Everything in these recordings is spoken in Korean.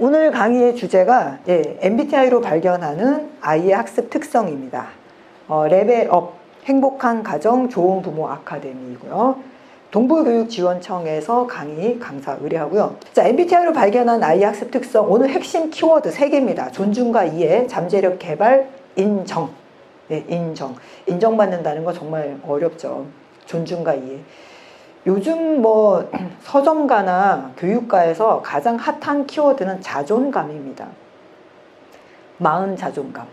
오늘 강의의 주제가 MBTI로 발견하는 아이의 학습 특성입니다. 레벨업, 행복한 가정, 좋은 부모 아카데미이고요. 동부교육지원청에서 강사 의뢰하고요. 자, MBTI로 발견한 아이의 학습 특성, 오늘 핵심 키워드 3개입니다. 존중과 이해, 잠재력 개발, 인정. 인정. 인정받는다는 거 정말 어렵죠. 존중과 이해. 요즘 서점가나 교육가에서 가장 핫한 키워드는 자존감입니다. 40 자존감,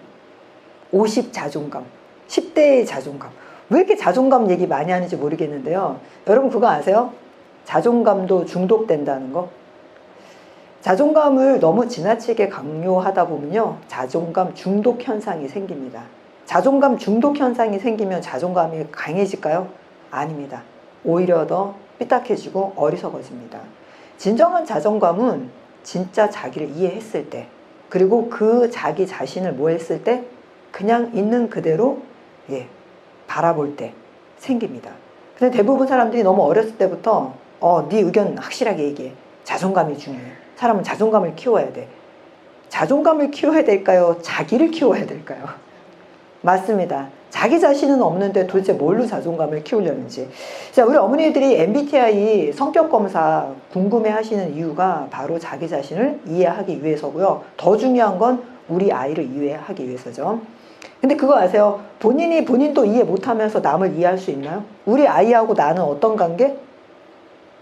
50 자존감, 10대의 자존감. 왜 이렇게 자존감 얘기 많이 하는지 모르겠는데요. 여러분 그거 아세요? 자존감도 중독된다는 거. 자존감을 너무 지나치게 강요하다 보면요, 자존감 중독 현상이 생깁니다. 자존감 중독 현상이 생기면 자존감이 강해질까요? 아닙니다. 오히려 더 삐딱해지고 어리석어집니다. 진정한 자존감은 진짜 자기를 이해했을 때, 그리고 그 자기 자신을 뭐 했을 때, 그냥 있는 그대로 바라볼 때 생깁니다. 근데 대부분 사람들이 너무 어렸을 때부터 네 의견 확실하게 얘기해. 자존감이 중요해. 사람은 자존감을 키워야 돼. 자존감을 키워야 될까요? 자기를 키워야 될까요? 맞습니다. 자기 자신은 없는데 도대체 뭘로 자존감을 키우려는지. 자, 우리 어머니들이 MBTI 성격검사 궁금해 하시는 이유가 바로 자기 자신을 이해하기 위해서고요. 더 중요한 건 우리 아이를 이해하기 위해서죠. 근데 그거 아세요? 본인도 이해 못하면서 남을 이해할 수 있나요? 우리 아이하고 나는 어떤 관계?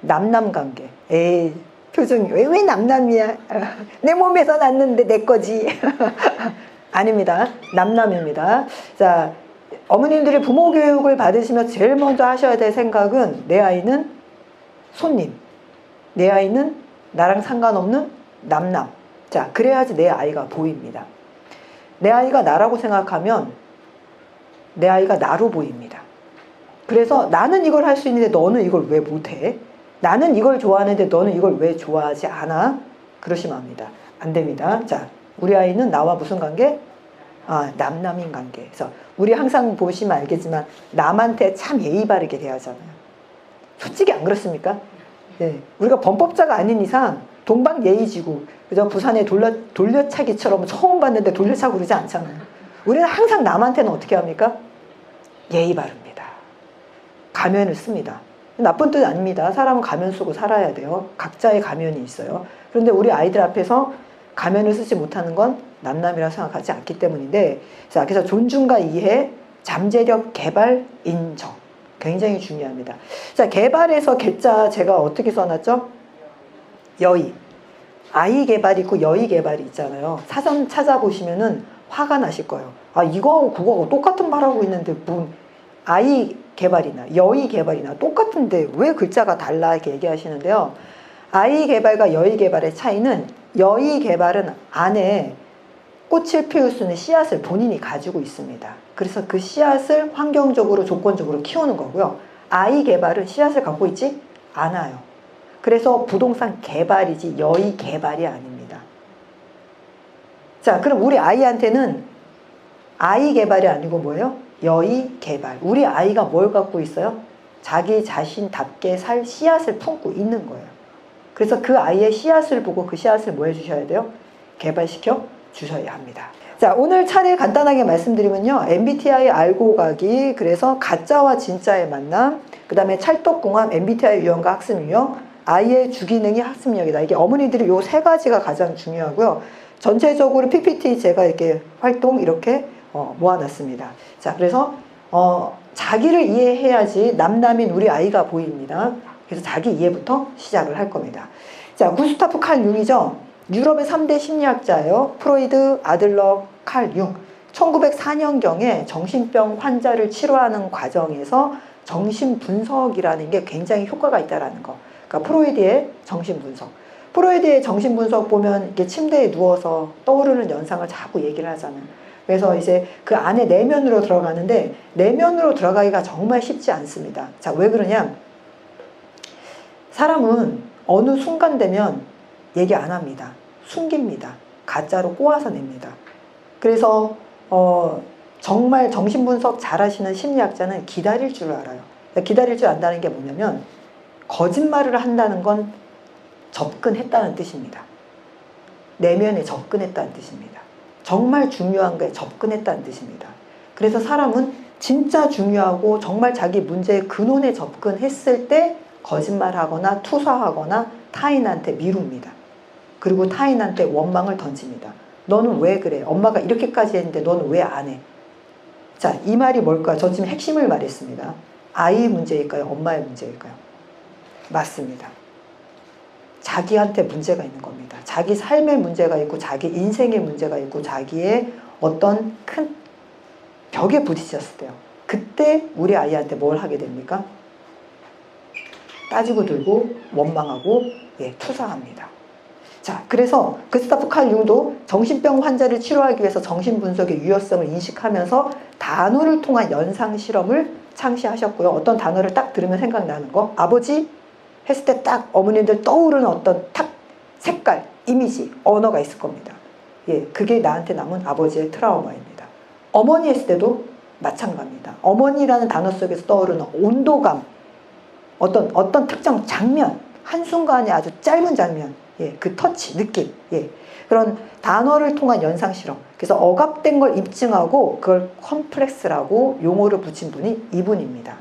남남 관계. 에이, 표정이 왜 남남이야? 내 몸에서 났는데 내 거지. 아닙니다. 남남입니다. 자, 어머님들이 부모 교육을 받으시며 제일 먼저 하셔야 될 생각은 내 아이는 손님, 내 아이는 나랑 상관없는 남남. 자, 그래야지 내 아이가 보입니다. 내 아이가 나라고 생각하면 내 아이가 나로 보입니다. 그래서 나는 이걸 할 수 있는데 너는 이걸 왜 못해? 나는 이걸 좋아하는데 너는 이걸 왜 좋아하지 않아? 그러시면 합니다. 안 됩니다. 자, 우리 아이는 나와 무슨 관계? 남남인 관계. 그래서 우리 항상 보시면 알겠지만 남한테 참 예의 바르게 대하잖아요. 솔직히 안 그렇습니까? 네. 우리가 범법자가 아닌 이상 동방 예의지구, 그죠? 부산의 돌려차기처럼 처음 봤는데 돌려차고 그러지 않잖아요. 우리는 항상 남한테는 어떻게 합니까? 예의 바릅니다. 가면을 씁니다. 나쁜 뜻 아닙니다. 사람은 가면 쓰고 살아야 돼요. 각자의 가면이 있어요. 그런데 우리 아이들 앞에서 가면을 쓰지 못하는 건 남남이라고 생각하지 않기 때문인데, 자, 그래서 존중과 이해, 잠재력 개발, 인정. 굉장히 중요합니다. 자, 개발에서 개자 제가 어떻게 써놨죠? 여의. 아이 개발이 있고 여의 개발이 있잖아요. 사전 찾아보시면은 화가 나실 거예요. 이거하고 그거하고 똑같은 말하고 있는데 아이 개발이나 여의 개발이나 똑같은데 왜 글자가 달라 이렇게 얘기하시는데요. 아이 개발과 여의 개발의 차이는, 여의 개발은 안에 꽃을 피울 수 있는 씨앗을 본인이 가지고 있습니다. 그래서 그 씨앗을 환경적으로 조건적으로 키우는 거고요. 아이 개발은 씨앗을 갖고 있지 않아요. 그래서 부동산 개발이지 여의 개발이 아닙니다. 자, 그럼 우리 아이한테는 아이 개발이 아니고 뭐예요? 여의 개발. 우리 아이가 뭘 갖고 있어요? 자기 자신답게 살 씨앗을 품고 있는 거예요. 그래서 그 아이의 씨앗을 보고 그 씨앗을 뭐 해주셔야 돼요? 개발시켜 주셔야 합니다. 자, 오늘 차례 간단하게 말씀드리면요. MBTI 알고 가기, 그래서 가짜와 진짜의 만남, 그 다음에 찰떡궁합, MBTI 유형과 학습 유형, 아이의 주기능이 학습력이다. 이게 어머니들이 요 3가지가 가장 중요하고요. 전체적으로 PPT 제가 이렇게 활동 이렇게 모아놨습니다. 자, 그래서 자기를 이해해야지 남남인 우리 아이가 보입니다. 그래서 자기 이해부터 시작을 할 겁니다. 자, 구스타프 칼 융이죠. 유럽의 3대 심리학자예요. 프로이드, 아들러, 칼 융. 1904년경에 정신병 환자를 치료하는 과정에서 정신분석이라는 게 굉장히 효과가 있다는 거. 그러니까 프로이드의 정신분석. 프로이드의 정신분석 보면 이렇게 침대에 누워서 떠오르는 연상을 자꾸 얘기를 하잖아요. 그래서 이제 그 안에 내면으로 들어가는데, 내면으로 들어가기가 정말 쉽지 않습니다. 자, 왜 그러냐? 사람은 어느 순간 되면 얘기 안 합니다. 숨깁니다. 가짜로 꼬아서 냅니다. 그래서 정말 정신분석 잘하시는 심리학자는 기다릴 줄 알아요. 기다릴 줄 안다는 게 뭐냐면, 거짓말을 한다는 건 접근했다는 뜻입니다. 내면에 접근했다는 뜻입니다. 정말 중요한 거에 접근했다는 뜻입니다. 그래서 사람은 진짜 중요하고 정말 자기 문제의 근원에 접근했을 때 거짓말하거나 투사하거나 타인한테 미룹니다. 그리고 타인한테 원망을 던집니다. 너는 왜 그래? 엄마가 이렇게까지 했는데 너는 왜 안 해? 자, 이 말이 뭘까요? 저 지금 핵심을 말했습니다. 아이의 문제일까요? 엄마의 문제일까요? 맞습니다. 자기한테 문제가 있는 겁니다. 자기 삶의 문제가 있고 자기 인생의 문제가 있고 자기의 어떤 큰 벽에 부딪혔을 때요. 그때 우리 아이한테 뭘 하게 됩니까? 따지고 들고 원망하고 투사합니다. 자, 그래서 구스타프 칼 융도 정신병 환자를 치료하기 위해서 정신분석의 유효성을 인식하면서 단어를 통한 연상 실험을 창시하셨고요. 어떤 단어를 딱 들으면 생각나는 거, 아버지 했을 때 딱 어머님들 떠오르는 어떤 탁 색깔, 이미지, 언어가 있을 겁니다. 그게 나한테 남은 아버지의 트라우마입니다. 어머니 했을 때도 마찬가지입니다. 어머니라는 단어 속에서 떠오르는 온도감, 어떤 특정 장면, 한순간에 아주 짧은 장면, 그 터치, 느낌, 그런 단어를 통한 연상 실험. 그래서 억압된 걸 입증하고 그걸 컴플렉스라고 용어를 붙인 분이 이분입니다.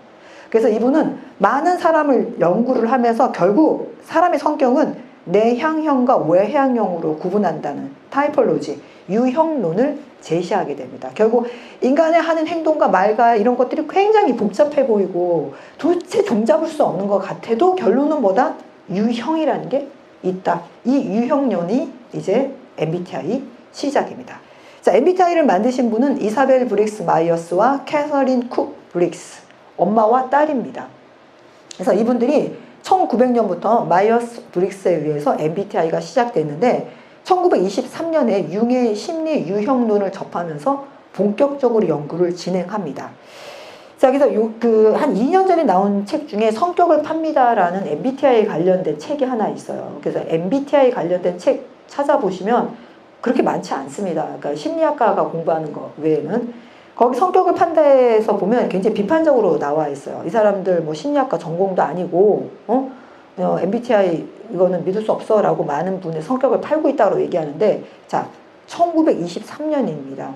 그래서 이분은 많은 사람을 연구를 하면서 결국 사람의 성격은 내향형과 외향형으로 구분한다는 타이폴로지, 유형론을 제시하게 됩니다. 결국 인간의 하는 행동과 말과 이런 것들이 굉장히 복잡해 보이고 도대체 종잡을 수 없는 것 같아도 결론은 뭐다? 유형이라는 게 있다. 이 유형론이 이제 MBTI 시작입니다. 자, MBTI를 만드신 분은 이사벨 브릭스 마이어스와 캐서린 쿡 브릭스, 엄마와 딸입니다. 그래서 이분들이 1900년부터 마이어스 브릭스에 의해서 MBTI가 시작됐는데 1923년에 융의 심리 유형론을 접하면서 본격적으로 연구를 진행합니다. 자, 그래서 한 2년 전에 나온 책 중에 성격을 팝니다라는 MBTI 관련된 책이 하나 있어요. 그래서 MBTI 관련된 책 찾아보시면 그렇게 많지 않습니다. 그러니까 심리학과가 공부하는 거 외에는. 거기 성격을 판다에서 보면 굉장히 비판적으로 나와 있어요. 이 사람들 뭐 심리학과 전공도 아니고, MBTI 이거는 믿을 수 없어 라고 많은 분의 성격을 팔고 있다고 얘기하는데, 자, 1923년입니다.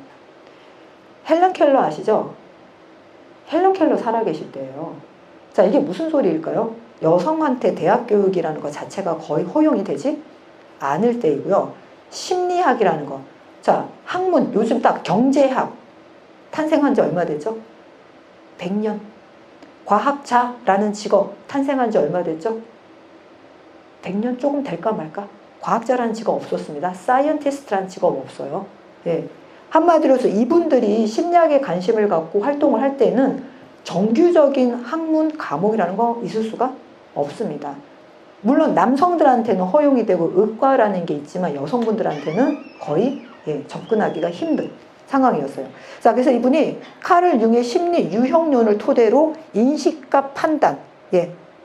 헬런 켈러 아시죠? 헬런 켈러 살아계실 때예요. 자, 이게 무슨 소리일까요? 여성한테 대학 교육이라는 것 자체가 거의 허용이 되지 않을 때이고요. 심리학이라는 거. 자, 학문, 요즘 딱 경제학 탄생한 지 얼마 됐죠? 100년. 과학자라는 직업 탄생한 지 얼마 됐죠? 100년 조금 될까 말까? 과학자라는 직업 없었습니다. 사이언티스트라는 직업 없어요. 한마디로 해서 이분들이 심리학에 관심을 갖고 활동을 할 때는 정규적인 학문 과목이라는 거 있을 수가 없습니다. 물론 남성들한테는 허용이 되고 의과라는 게 있지만 여성분들한테는 거의 접근하기가 힘든 상황이었어요. 자, 그래서 이분이 카를 융의 심리 유형론을 토대로 인식과 판단,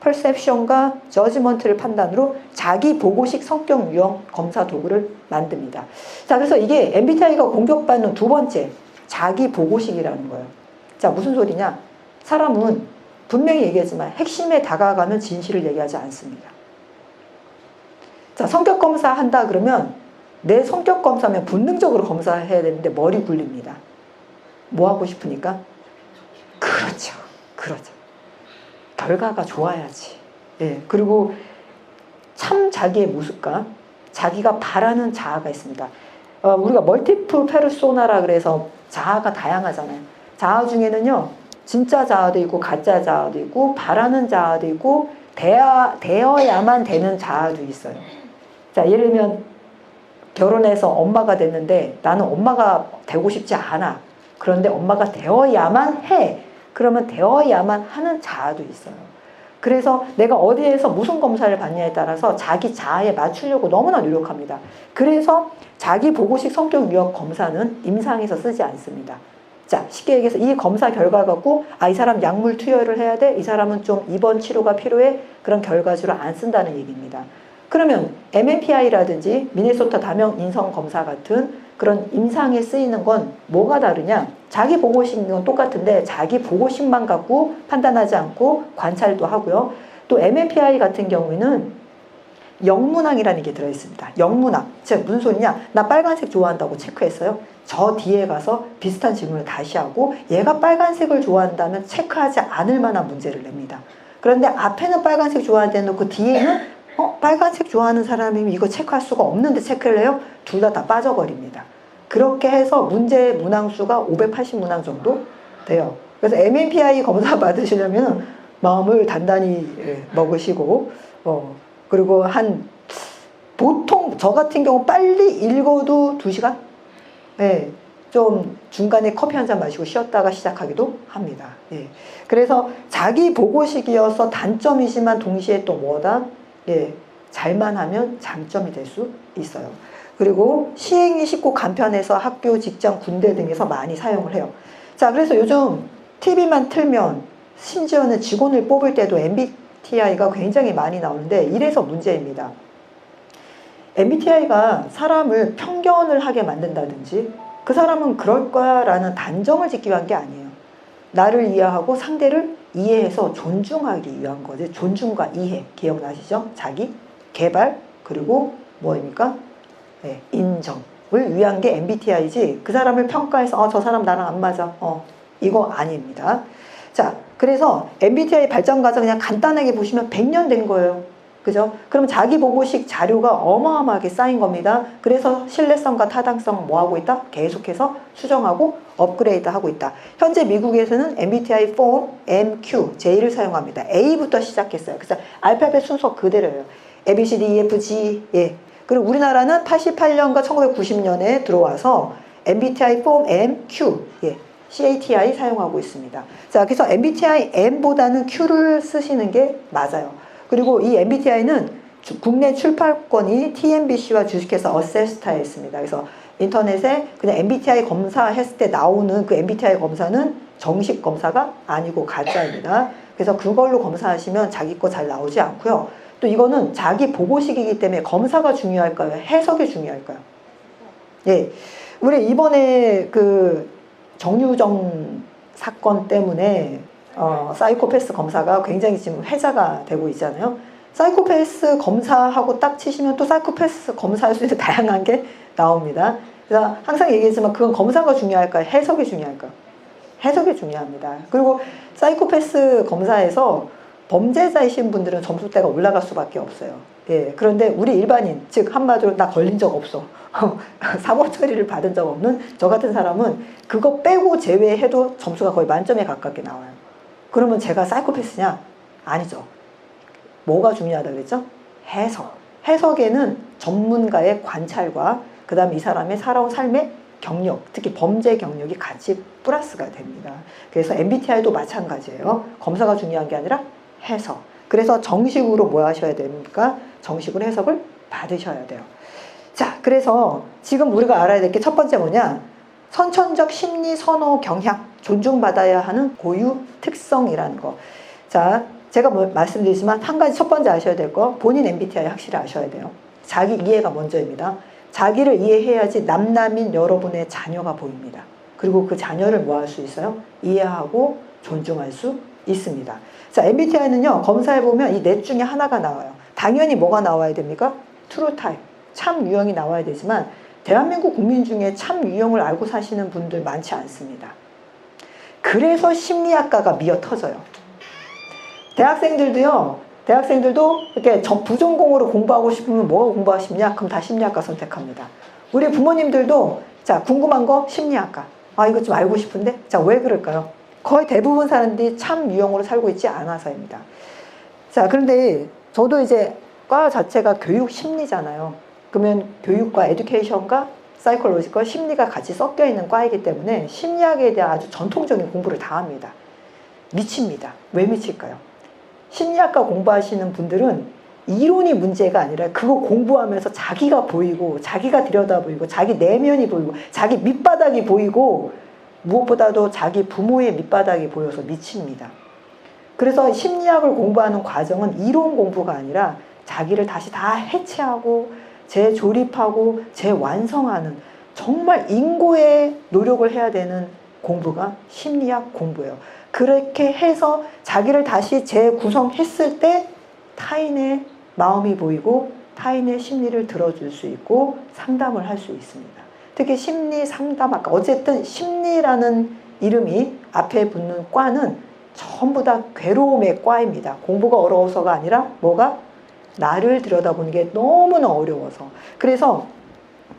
퍼셉션과 저지먼트를 판단으로 자기 보고식 성격 유형 검사 도구를 만듭니다. 자, 그래서 이게 MBTI가 공격받는 두 번째, 자기 보고식이라는 거예요. 자, 무슨 소리냐? 사람은 분명히 얘기하지만 핵심에 다가가면 진실을 얘기하지 않습니다. 자, 성격 검사 한다 그러면 내 성격 검사면 본능적으로 검사해야 되는데 머리 굴립니다. 뭐 하고 싶으니까? 그렇죠. 결과가 좋아야지. 그리고 참 자기의 모습과 자기가 바라는 자아가 있습니다. 우리가 멀티플 페르소나라 그래서 자아가 다양하잖아요. 자아 중에는요, 진짜 자아도 있고 가짜 자아도 있고 바라는 자아도 있고 되어야만 되는 자아도 있어요. 자, 예를 들면 결혼해서 엄마가 됐는데 나는 엄마가 되고 싶지 않아. 그런데 엄마가 되어야만 해. 그러면 되어야만 하는 자아도 있어요. 그래서 내가 어디에서 무슨 검사를 받냐에 따라서 자기 자아에 맞추려고 너무나 노력합니다. 그래서 자기 보고식 성격 유형 검사는 임상에서 쓰지 않습니다. 자, 쉽게 얘기해서 이 검사 결과 갖고 이 사람 약물 투여를 해야 돼. 이 사람은 좀 입원 치료가 필요해. 그런 결과지로 안 쓴다는 얘기입니다. 그러면 MMPI라든지 미네소타 다명 인성 검사 같은 그런 임상에 쓰이는 건 뭐가 다르냐? 자기 보고식은 똑같은데 자기 보고식만 갖고 판단하지 않고 관찰도 하고요. 또 MMPI 같은 경우에는 영문항이라는 게 들어있습니다. 영문항. 즉 무슨 소리냐? 나 빨간색 좋아한다고 체크했어요. 저 뒤에 가서 비슷한 질문을 다시 하고 얘가 빨간색을 좋아한다면 체크하지 않을 만한 문제를 냅니다. 그런데 앞에는 빨간색 좋아하는데 놓고 뒤에는 빨간색 좋아하는 사람이면 이거 체크할 수가 없는데 체크를 해요? 둘 다 빠져버립니다. 그렇게 해서 문제 문항수가 580문항 정도 돼요. 그래서 MMPI 검사 받으시려면 마음을 단단히 먹으시고 그리고 보통 저 같은 경우 빨리 읽어도 2시간? 네, 좀 중간에 커피 한 잔 마시고 쉬었다가 시작하기도 합니다. 예. 그래서 자기 보고식이어서 단점이지만 동시에 또 뭐다? 예, 잘만 하면 장점이 될 수 있어요. 그리고 시행이 쉽고 간편해서 학교, 직장, 군대 등에서 많이 사용을 해요. 자, 그래서 요즘 TV만 틀면 심지어는 직원을 뽑을 때도 MBTI가 굉장히 많이 나오는데 이래서 문제입니다. MBTI가 사람을 편견을 하게 만든다든지 그 사람은 그럴 거야 라는 단정을 짓기 위한 게 아니에요. 나를 이해하고 상대를 이해해서 존중하기 위한 거지. 존중과 이해 기억나시죠? 자기 개발 그리고 뭐입니까? 네, 인정을 위한 게 MBTI지 그 사람을 평가해서 저 사람 나랑 안 맞아 이거 아닙니다. 자, 그래서 MBTI 발전 과정 그냥 간단하게 보시면 100년 된 거예요. 그죠? 그럼 자기 보고식 자료가 어마어마하게 쌓인 겁니다. 그래서 신뢰성과 타당성 뭐 하고 있다? 계속해서 수정하고 업그레이드 하고 있다. 현재 미국에서는 MBTI 폼 MQ, J를 사용합니다. A부터 시작했어요. 그래서 알파벳 순서 그대로예요. A, B, C, D, E, F, G. 예. 그리고 우리나라는 88년과 1990년에 들어와서 MBTI 폼 MQ, 예. CATI 사용하고 있습니다. 자, 그래서 MBTI M보다는 Q를 쓰시는 게 맞아요. 그리고 이 MBTI는 국내 출판권이 TNBC와 주식회사 어세스타에 있습니다. 그래서 인터넷에 그냥 MBTI 검사했을 때 나오는 그 MBTI 검사는 정식 검사가 아니고 가짜입니다. 그래서 그걸로 검사하시면 자기 거 잘 나오지 않고요. 또 이거는 자기 보고식이기 때문에 검사가 중요할까요? 해석이 중요할까요? 예. 우리 이번에 그 정유정 사건 때문에 사이코패스 검사가 굉장히 지금 회자가 되고 있잖아요. 사이코패스 검사하고 딱 치시면 또 사이코패스 검사할 수 있는 다양한 게 나옵니다. 그래서 항상 얘기했지만 그건 검사가 중요할까요? 해석이 중요할까요? 해석이 중요합니다. 그리고 사이코패스 검사에서 범죄자이신 분들은 점수대가 올라갈 수밖에 없어요. 예, 그런데 우리 일반인, 즉 한마디로 나 걸린 적 없어. 사법 처리를 받은 적 없는 저 같은 사람은 그거 빼고 제외해도 점수가 거의 만점에 가깝게 나와요. 그러면 제가 사이코패스냐? 아니죠. 뭐가 중요하다 그랬죠? 해석. 해석에는 전문가의 관찰과 그 다음에 이 사람의 살아온 삶의 경력, 특히 범죄 경력이 같이 플러스가 됩니다. 그래서 MBTI도 마찬가지예요. 검사가 중요한 게 아니라 해석. 그래서 정식으로 뭐 하셔야 됩니까? 정식으로 해석을 받으셔야 돼요. 자, 그래서 지금 우리가 알아야 될 게 첫 번째 뭐냐? 선천적 심리 선호 경향, 존중받아야 하는 고유 특성이라는 거. 자, 제가 말씀드리지만 한 가지 첫 번째 아셔야 될 거, 본인 MBTI 확실히 아셔야 돼요. 자기 이해가 먼저입니다. 자기를 이해해야지 남남인 여러분의 자녀가 보입니다. 그리고 그 자녀를 뭐 할 수 있어요? 이해하고 존중할 수 있습니다. 자, MBTI는요, 검사해보면 이 넷 중에 하나가 나와요. 당연히 뭐가 나와야 됩니까? 트루 타입, 참 유형이 나와야 되지만 대한민국 국민 중에 참 유형을 알고 사시는 분들 많지 않습니다. 그래서 심리학과가 미어 터져요. 대학생들도 이렇게 부전공으로 공부하고 싶으면 뭐가 공부하고 싶냐? 그럼 다 심리학과 선택합니다. 우리 부모님들도 자, 궁금한 거 심리학과. 이거 좀 알고 싶은데? 자, 왜 그럴까요? 거의 대부분 사람들이 참 유형으로 살고 있지 않아서입니다. 자, 그런데 저도 이제 과 자체가 교육 심리잖아요. 그러면 교육과 에듀케이션과 사이콜로지컬 심리가 같이 섞여 있는 과이기 때문에 심리학에 대한 아주 전통적인 공부를 다 합니다. 미칩니다. 왜 미칠까요? 심리학과 공부하시는 분들은 이론이 문제가 아니라 그거 공부하면서 자기가 보이고 자기가 들여다보이고 자기 내면이 보이고 자기 밑바닥이 보이고 무엇보다도 자기 부모의 밑바닥이 보여서 미칩니다. 그래서 심리학을 공부하는 과정은 이론 공부가 아니라 자기를 다시 다 해체하고 재조립하고 재완성하는 정말 인고의 노력을 해야 되는 공부가 심리학 공부예요. 그렇게 해서 자기를 다시 재구성했을 때 타인의 마음이 보이고 타인의 심리를 들어줄 수 있고 상담을 할 수 있습니다. 특히 심리 상담학과, 어쨌든 심리라는 이름이 앞에 붙는 과는 전부 다 괴로움의 과입니다. 공부가 어려워서가 아니라 뭐가? 나를 들여다보는 게 너무나 어려워서. 그래서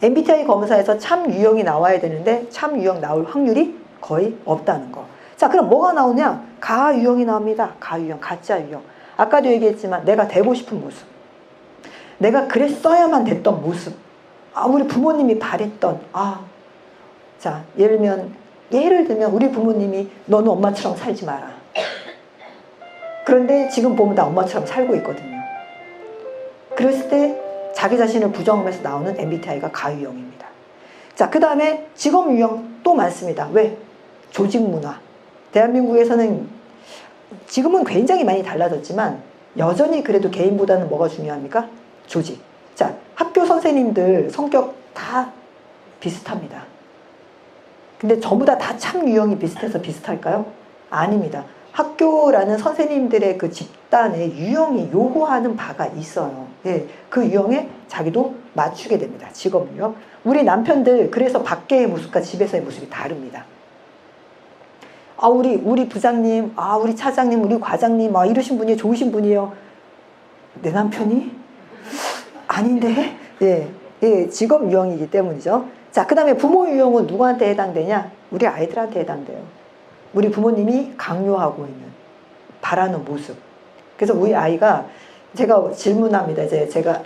MBTI 검사에서 참 유형이 나와야 되는데 참 유형 나올 확률이 거의 없다는 거. 자, 그럼 뭐가 나오냐? 가하 유형이 나옵니다. 가하 유형, 가짜 유형. 아까도 얘기했지만 내가 되고 싶은 모습, 내가 그랬어야만 됐던 모습, 우리 부모님이 바랬던, 자, 예를 들면 우리 부모님이 너는 엄마처럼 살지 마라. 그런데 지금 보면 나 엄마처럼 살고 있거든요. 그랬을 때 자기 자신을 부정하면서 나오는 MBTI가 가유형입니다. 자, 그 다음에 직업 유형 또 많습니다. 왜? 조직 문화. 대한민국에서는 지금은 굉장히 많이 달라졌지만 여전히 그래도 개인보다는 뭐가 중요합니까? 조직. 자, 학교 선생님들 성격 다 비슷합니다. 근데 전부 다 참 유형이 비슷해서 비슷할까요? 아닙니다. 학교라는 선생님들의 그 집단의 유형이 요구하는 바가 있어요. 예, 그 유형에 자기도 맞추게 됩니다. 직업 유형. 우리 남편들 그래서 밖의 모습과 집에서의 모습이 다릅니다. 우리 부장님, 우리 차장님, 우리 과장님, 이러신 분이 좋으신 분이에요. 내 남편이? 아닌데? 예, 직업 유형이기 때문이죠. 자, 그 다음에 부모 유형은 누구한테 해당되냐? 우리 아이들한테 해당돼요. 우리 부모님이 강요하고 있는, 바라는 모습. 그래서 우리 아이가, 제가 질문합니다. 이제 제가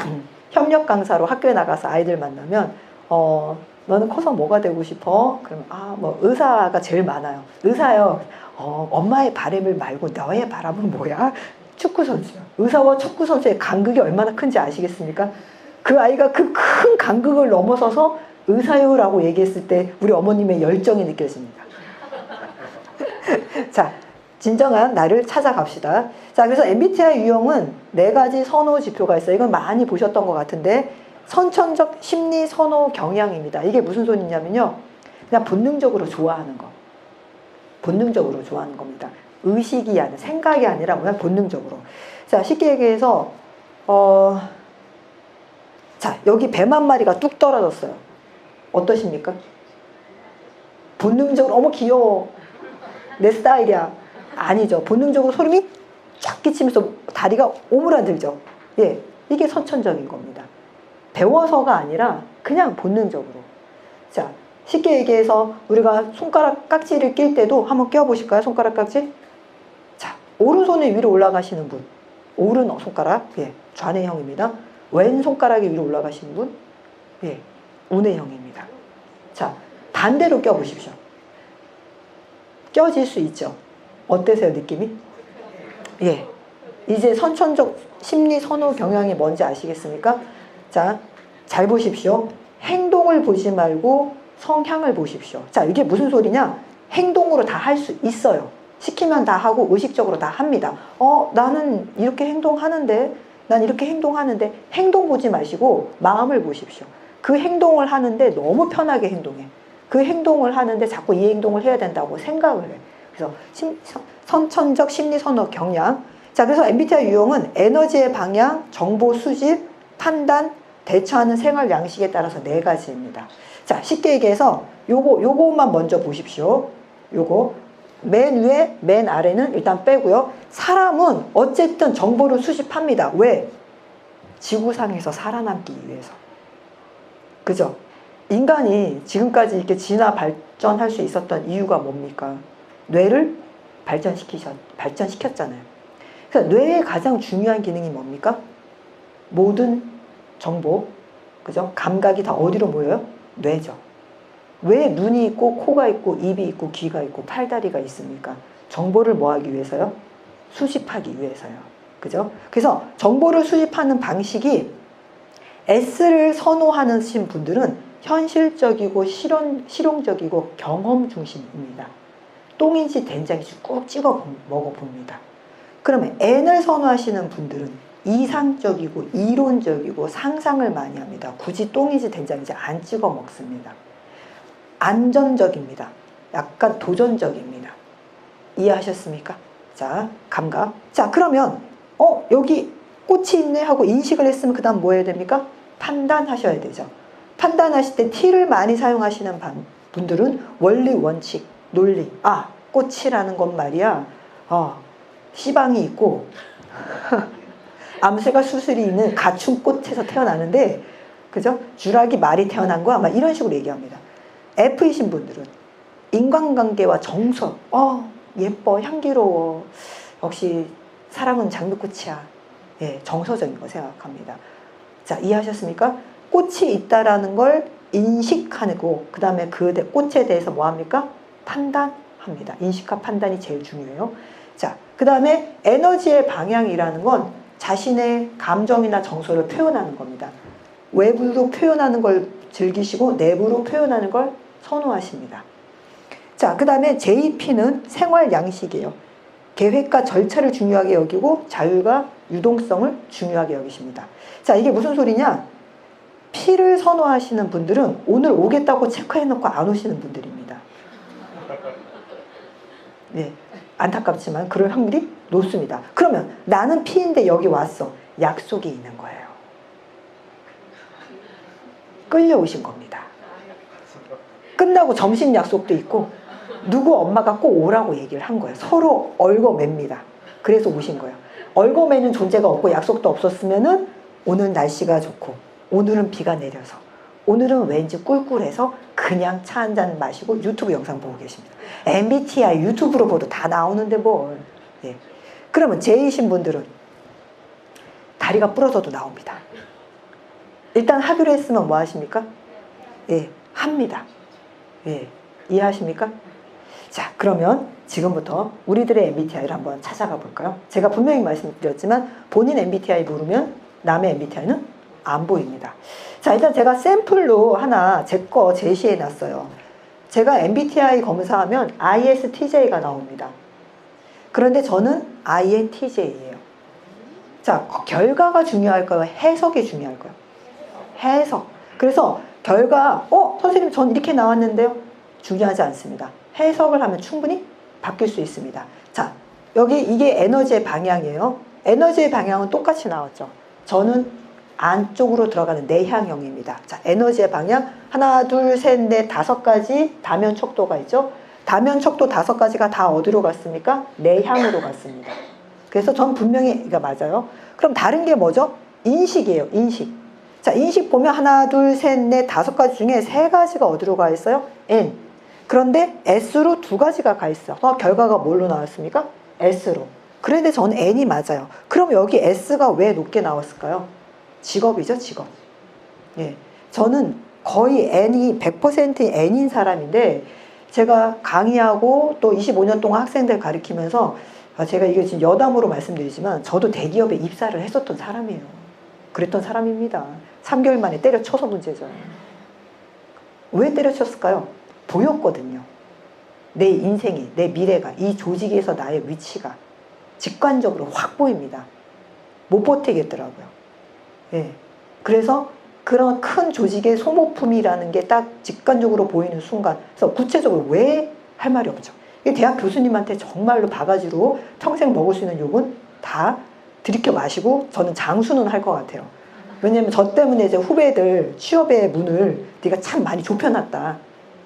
협력 강사로 학교에 나가서 아이들 만나면, 너는 커서 뭐가 되고 싶어? 그러면, 뭐, 의사가 제일 많아요. 의사요. 엄마의 바람을 말고 너의 바람은 뭐야? 축구선수요. 의사와 축구선수의 간극이 얼마나 큰지 아시겠습니까? 그 아이가 그 큰 간극을 넘어서서 의사요라고 얘기했을 때 우리 어머님의 열정이 느껴집니다. 자, 진정한 나를 찾아갑시다. 자, 그래서 MBTI 유형은 4가지 선호 지표가 있어요. 이건 많이 보셨던 것 같은데, 선천적 심리 선호 경향입니다. 이게 무슨 소리냐면요, 그냥 본능적으로 좋아하는 거. 본능적으로 좋아하는 겁니다. 의식이 아니라, 생각이 아니라 그냥 본능적으로. 자, 쉽게 얘기해서 자, 여기 뱀 한 마리가 뚝 떨어졌어요. 어떠십니까? 본능적으로 어머 귀여워, 내 스타일이야. 아니죠. 본능적으로 소름이 쫙 끼치면서 다리가 오므라들죠. 예, 이게 선천적인 겁니다. 배워서가 아니라 그냥 본능적으로. 자, 쉽게 얘기해서 우리가 손가락 깍지를 낄 때도 한번 껴보실까요? 손가락 깍지. 자, 오른손이 위로 올라가시는 분, 오른 손가락, 예, 좌뇌형입니다. 왼 손가락이 위로 올라가시는 분, 예, 우뇌형입니다. 자, 반대로 껴보십시오. 껴질 수 있죠. 어때세요, 느낌이? 예, 이제 선천적 심리 선호 경향이 뭔지 아시겠습니까? 자, 잘 보십시오. 행동을 보지 말고 성향을 보십시오. 자, 이게 무슨 소리냐? 행동으로 다 할 수 있어요. 시키면 다 하고 의식적으로 다 합니다. 나는 이렇게 행동하는데, 난 이렇게 행동하는데, 행동 보지 마시고 마음을 보십시오. 그 행동을 하는데 너무 편하게 행동해. 그 행동을 하는데 자꾸 이 행동을 해야 된다고 생각을 해. 그래서 선천적 심리 선호 경향. 자, 그래서 MBTI 유형은 에너지의 방향, 정보 수집, 판단, 대처하는 생활 양식에 따라서 4가지입니다. 자, 쉽게 얘기해서 요거만 먼저 보십시오. 요거 맨 위에 맨 아래는 일단 빼고요. 사람은 어쨌든 정보를 수집합니다. 왜? 지구상에서 살아남기 위해서. 그죠? 인간이 지금까지 이렇게 진화 발전할 수 있었던 이유가 뭡니까? 뇌를 발전시켰잖아요. 그래서 뇌의 가장 중요한 기능이 뭡니까? 모든 정보, 그죠? 감각이 다 어디로 모여요? 뇌죠. 왜 눈이 있고 코가 있고 입이 있고 귀가 있고 팔다리가 있습니까? 정보를 뭐 하기 위해서요? 수집하기 위해서요. 그죠? 그래서 정보를 수집하는 방식이 S를 선호하는 분들은 현실적이고 실용적이고 경험 중심입니다. 똥인지 된장인지 꼭 찍어 먹어봅니다. 그러면 N을 선호하시는 분들은 이상적이고 이론적이고 상상을 많이 합니다. 굳이 똥인지 된장인지 안 찍어 먹습니다. 안전적입니다. 약간 도전적입니다. 이해하셨습니까? 자, 감각. 자, 그러면 여기 꽃이 있네 하고 인식을 했으면 그 다음 뭐 해야 됩니까? 판단하셔야 되죠. 판단하실 때 T를 많이 사용하시는 분들은 원리, 원칙, 논리. 아, 꽃이라는 건 말이야. 씨방이 있고 암새가 수술이 있는 가춘 꽃에서 태어나는데, 그죠? 주라기 말이 태어난 거야. 막 이런 식으로 얘기합니다. F이신 분들은 인간관계와 정서. 예뻐, 향기로워. 역시 사랑은 장미꽃이야. 예, 정서적인 거 생각합니다. 자, 이해하셨습니까? 꽃이 있다라는 걸 인식하고, 그 다음에 그 꽃에 대해서 뭐 합니까? 판단합니다. 인식과 판단이 제일 중요해요. 자, 그 다음에 에너지의 방향이라는 건 자신의 감정이나 정서를 표현하는 겁니다. 외부로 표현하는 걸 즐기시고 내부로 표현하는 걸 선호하십니다. 자, 그 다음에 JP는 생활 양식이에요. 계획과 절차를 중요하게 여기고 자율과 유동성을 중요하게 여기십니다. 자, 이게 무슨 소리냐? P를 선호하시는 분들은 오늘 오겠다고 체크해놓고 안 오시는 분들입니다. 네, 안타깝지만 그럴 확률이 높습니다. 그러면 나는 P인데 여기 왔어. 약속이 있는 거예요. 끌려오신 겁니다. 끝나고 점심 약속도 있고 누구 엄마가 꼭 오라고 얘기를 한 거예요. 서로 얽어맵니다. 그래서 오신 거예요. 얽어매는 존재가 없고 약속도 없었으면은 오늘 날씨가 좋고 오늘은 비가 내려서 오늘은 왠지 꿀꿀해서 그냥 차 한잔 마시고 유튜브 영상 보고 계십니다. MBTI 유튜브로 보도 다 나오는데 뭘. 예. 그러면 J이신 분들은 다리가 부러져도 나옵니다. 일단 하기로 했으면 뭐 하십니까? 예, 합니다. 예, 이해하십니까? 자, 그러면 지금부터 우리들의 MBTI를 한번 찾아가 볼까요? 제가 분명히 말씀드렸지만 본인 MBTI 모르면 남의 MBTI는 안 보입니다. 자, 일단 제가 샘플로 하나 제 거 제시해 놨어요. 제가 MBTI 검사하면 ISTJ가 나옵니다. 그런데 저는 INTJ예요. 자, 결과가 중요할까요? 해석이 중요할까요? 해석. 그래서 결과, 선생님 전 이렇게 나왔는데요. 중요하지 않습니다. 해석을 하면 충분히 바뀔 수 있습니다. 자, 여기 이게 에너지의 방향이에요. 에너지의 방향은 똑같이 나왔죠. 저는 안쪽으로 들어가는 내향형입니다. 자, 에너지의 방향 하나, 둘, 셋, 넷, 5가지 다면 척도가 있죠. 다면 척도 5가지가 다 어디로 갔습니까? 내향으로 갔습니다. 그래서 전 분명히 이거 맞아요. 그럼 다른 게 뭐죠? 인식이에요. 인식. 자, 인식 보면 하나, 둘, 셋, 넷, 5가지 중에 3가지가 어디로 가 있어요? N. 그런데 S로 2가지가 가 있어. 결과가 뭘로 나왔습니까? S로. 그런데 저는 N이 맞아요. 그럼 여기 S가 왜 높게 나왔을까요? 직업이죠, 직업. 예. 저는 거의 N이 100% N인 사람인데 제가 강의하고 또 25년 동안 학생들 가르치면서 제가 이게 지금 여담으로 말씀드리지만 저도 대기업에 입사를 했었던 사람이에요. 그랬던 사람입니다. 3개월 만에 때려쳐서 문제죠. 왜 때려쳤을까요? 보였거든요. 내 인생이, 내 미래가, 이 조직에서 나의 위치가 직관적으로 확 보입니다. 못 버티겠더라고요. 예. 그래서 그런 큰 조직의 소모품이라는 게 딱 직관적으로 보이는 순간, 그래서 구체적으로 왜 할 말이 없죠. 대학 교수님한테 정말로 바가지로 평생 먹을 수 있는 욕은 다 들이켜 마시고 저는 장수는 할 것 같아요. 왜냐면 저 때문에 이제 후배들 취업의 문을 네가 참 많이 좁혀놨다.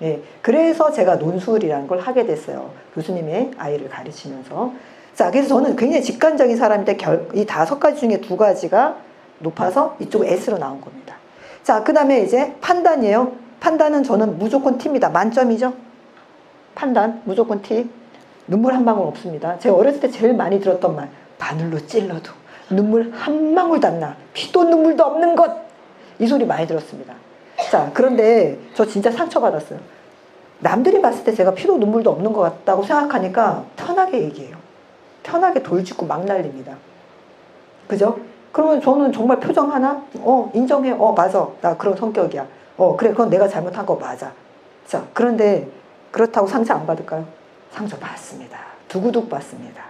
예, 그래서 제가 논술이라는 걸 하게 됐어요. 교수님의 아이를 가르치면서. 자, 그래서 저는 굉장히 직관적인 사람인데 이 5가지 중에 2가지가 높아서 이쪽 S로 나온 겁니다. 자, 그 다음에 이제 판단이에요. 판단은 저는 무조건 T입니다. 만점이죠. 판단 무조건 T. 눈물 한 방울 없습니다. 제가 어렸을 때 제일 많이 들었던 말, 바늘로 찔러도 눈물 한 방울도 안 나. 피도 눈물도 없는 것. 이 소리 많이 들었습니다. 자, 그런데 저 진짜 상처받았어요. 남들이 봤을 때 제가 피도 눈물도 없는 것 같다고 생각하니까 편하게 얘기해요. 편하게 돌직구 막 날립니다. 그죠? 그러면 저는 정말 표정 하나? 인정해. 맞아. 나 그런 성격이야. 그래. 그건 내가 잘못한 거 맞아. 자, 그런데 그렇다고 상처 안 받을까요? 상처 받습니다. 두구둑 받습니다.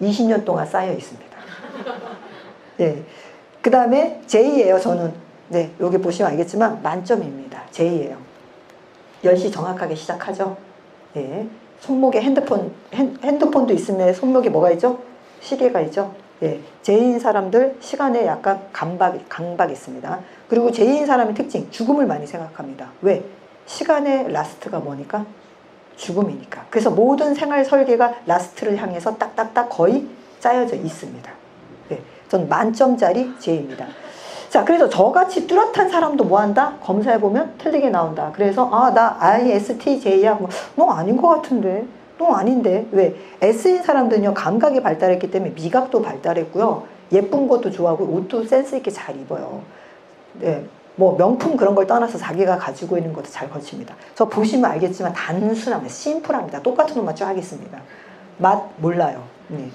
20년 동안 쌓여 있습니다. 예. 그 다음에 J예요. 저는 네, 여기 보시면 알겠지만 만점입니다. J예요. 10시 정확하게 시작하죠. 예. 손목에 핸드폰도 있으면 손목에 뭐가 있죠? 시계가 있죠. 예, J인 사람들 시간에 약간 강박이 있습니다. 그리고 J인 사람의 특징, 죽음을 많이 생각합니다. 왜? 시간의 라스트가 뭐니까? 죽음이니까. 그래서 모든 생활 설계가 라스트를 향해서 딱딱딱 거의 짜여져 있습니다. 예, 전 만점짜리 J입니다. 자, 그래서 저같이 뚜렷한 사람도 뭐 한다? 검사해보면 틀리게 나온다. 그래서, 아, 나 ISTJ야. 뭐, 너 아닌 것 같은데. 너 아닌데. 왜? S인 사람들은요, 감각이 발달했기 때문에 미각도 발달했고요. 예쁜 것도 좋아하고, 옷도 센스있게 잘 입어요. 네. 뭐, 명품 그런 걸 떠나서 자기가 가지고 있는 것도 잘 거칩니다. 저 보시면 알겠지만, 단순합니다. 심플합니다. 똑같은 옷만 쫙 하겠습니다. 맛 몰라요. 네.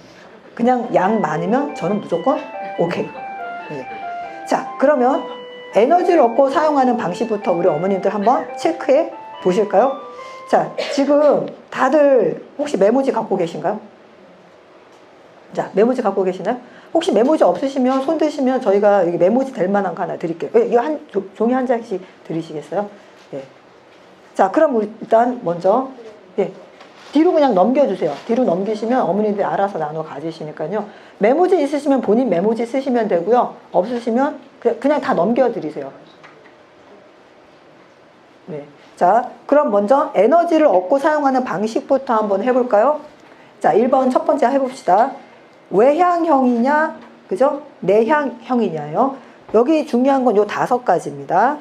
그냥 양 많으면 저는 무조건 오케이. 네. 자, 그러면 에너지를 얻고 사용하는 방식부터 우리 어머님들 한번 체크해 보실까요? 자, 지금 다들 혹시 메모지 갖고 계신가요? 자, 메모지 갖고 계시나요? 혹시 메모지 없으시면 손 드시면 저희가 여기 메모지 될 만한 거 하나 드릴게요. 이거 종이 한 장씩 드리시겠어요? 예. 자, 그럼 우리 일단 먼저 예. 뒤로 그냥 넘겨주세요. 뒤로 넘기시면 어머니들이 알아서 나눠 가지시니까요. 메모지 있으시면 본인 메모지 쓰시면 되고요. 없으시면 그냥 다 넘겨드리세요. 네. 자, 그럼 먼저 에너지를 얻고 사용하는 방식부터 한번 해볼까요? 자, 1번 첫 번째 해봅시다. 외향형이냐, 그죠? 내향형이냐요. 여기 중요한 건 요 5가지입니다.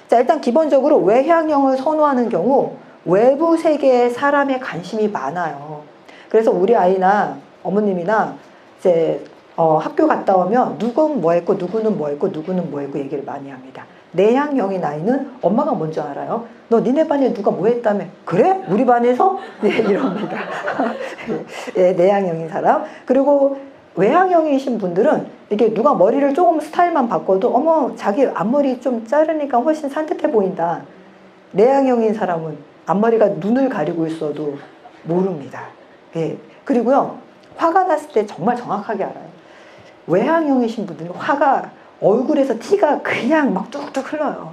자, 일단 기본적으로 외향형을 선호하는 경우 외부 세계에 사람의 관심이 많아요. 그래서 우리 아이나 어머님이나 이제 학교 갔다 오면 누구는 뭐 했고 누구는 뭐 했고 누구는 뭐 했고 얘기를 많이 합니다. 내향형인 아이는 엄마가 먼저 알아요. 너 니네 반에 누가 뭐 했다며? 그래? 우리 반에서? 네, 이럽니다. 네, 내향형인 사람. 그리고 외향형이신 분들은 이게 누가 머리를 조금 스타일만 바꿔도 어머 자기 앞머리 좀 자르니까 훨씬 산뜻해 보인다. 내향형인 사람은 앞머리가 눈을 가리고 있어도 모릅니다. 예. 그리고요, 화가 났을 때 정말 정확하게 알아요. 외향형이신 분들은 화가 얼굴에서 티가 그냥 막 뚝뚝 흘러요.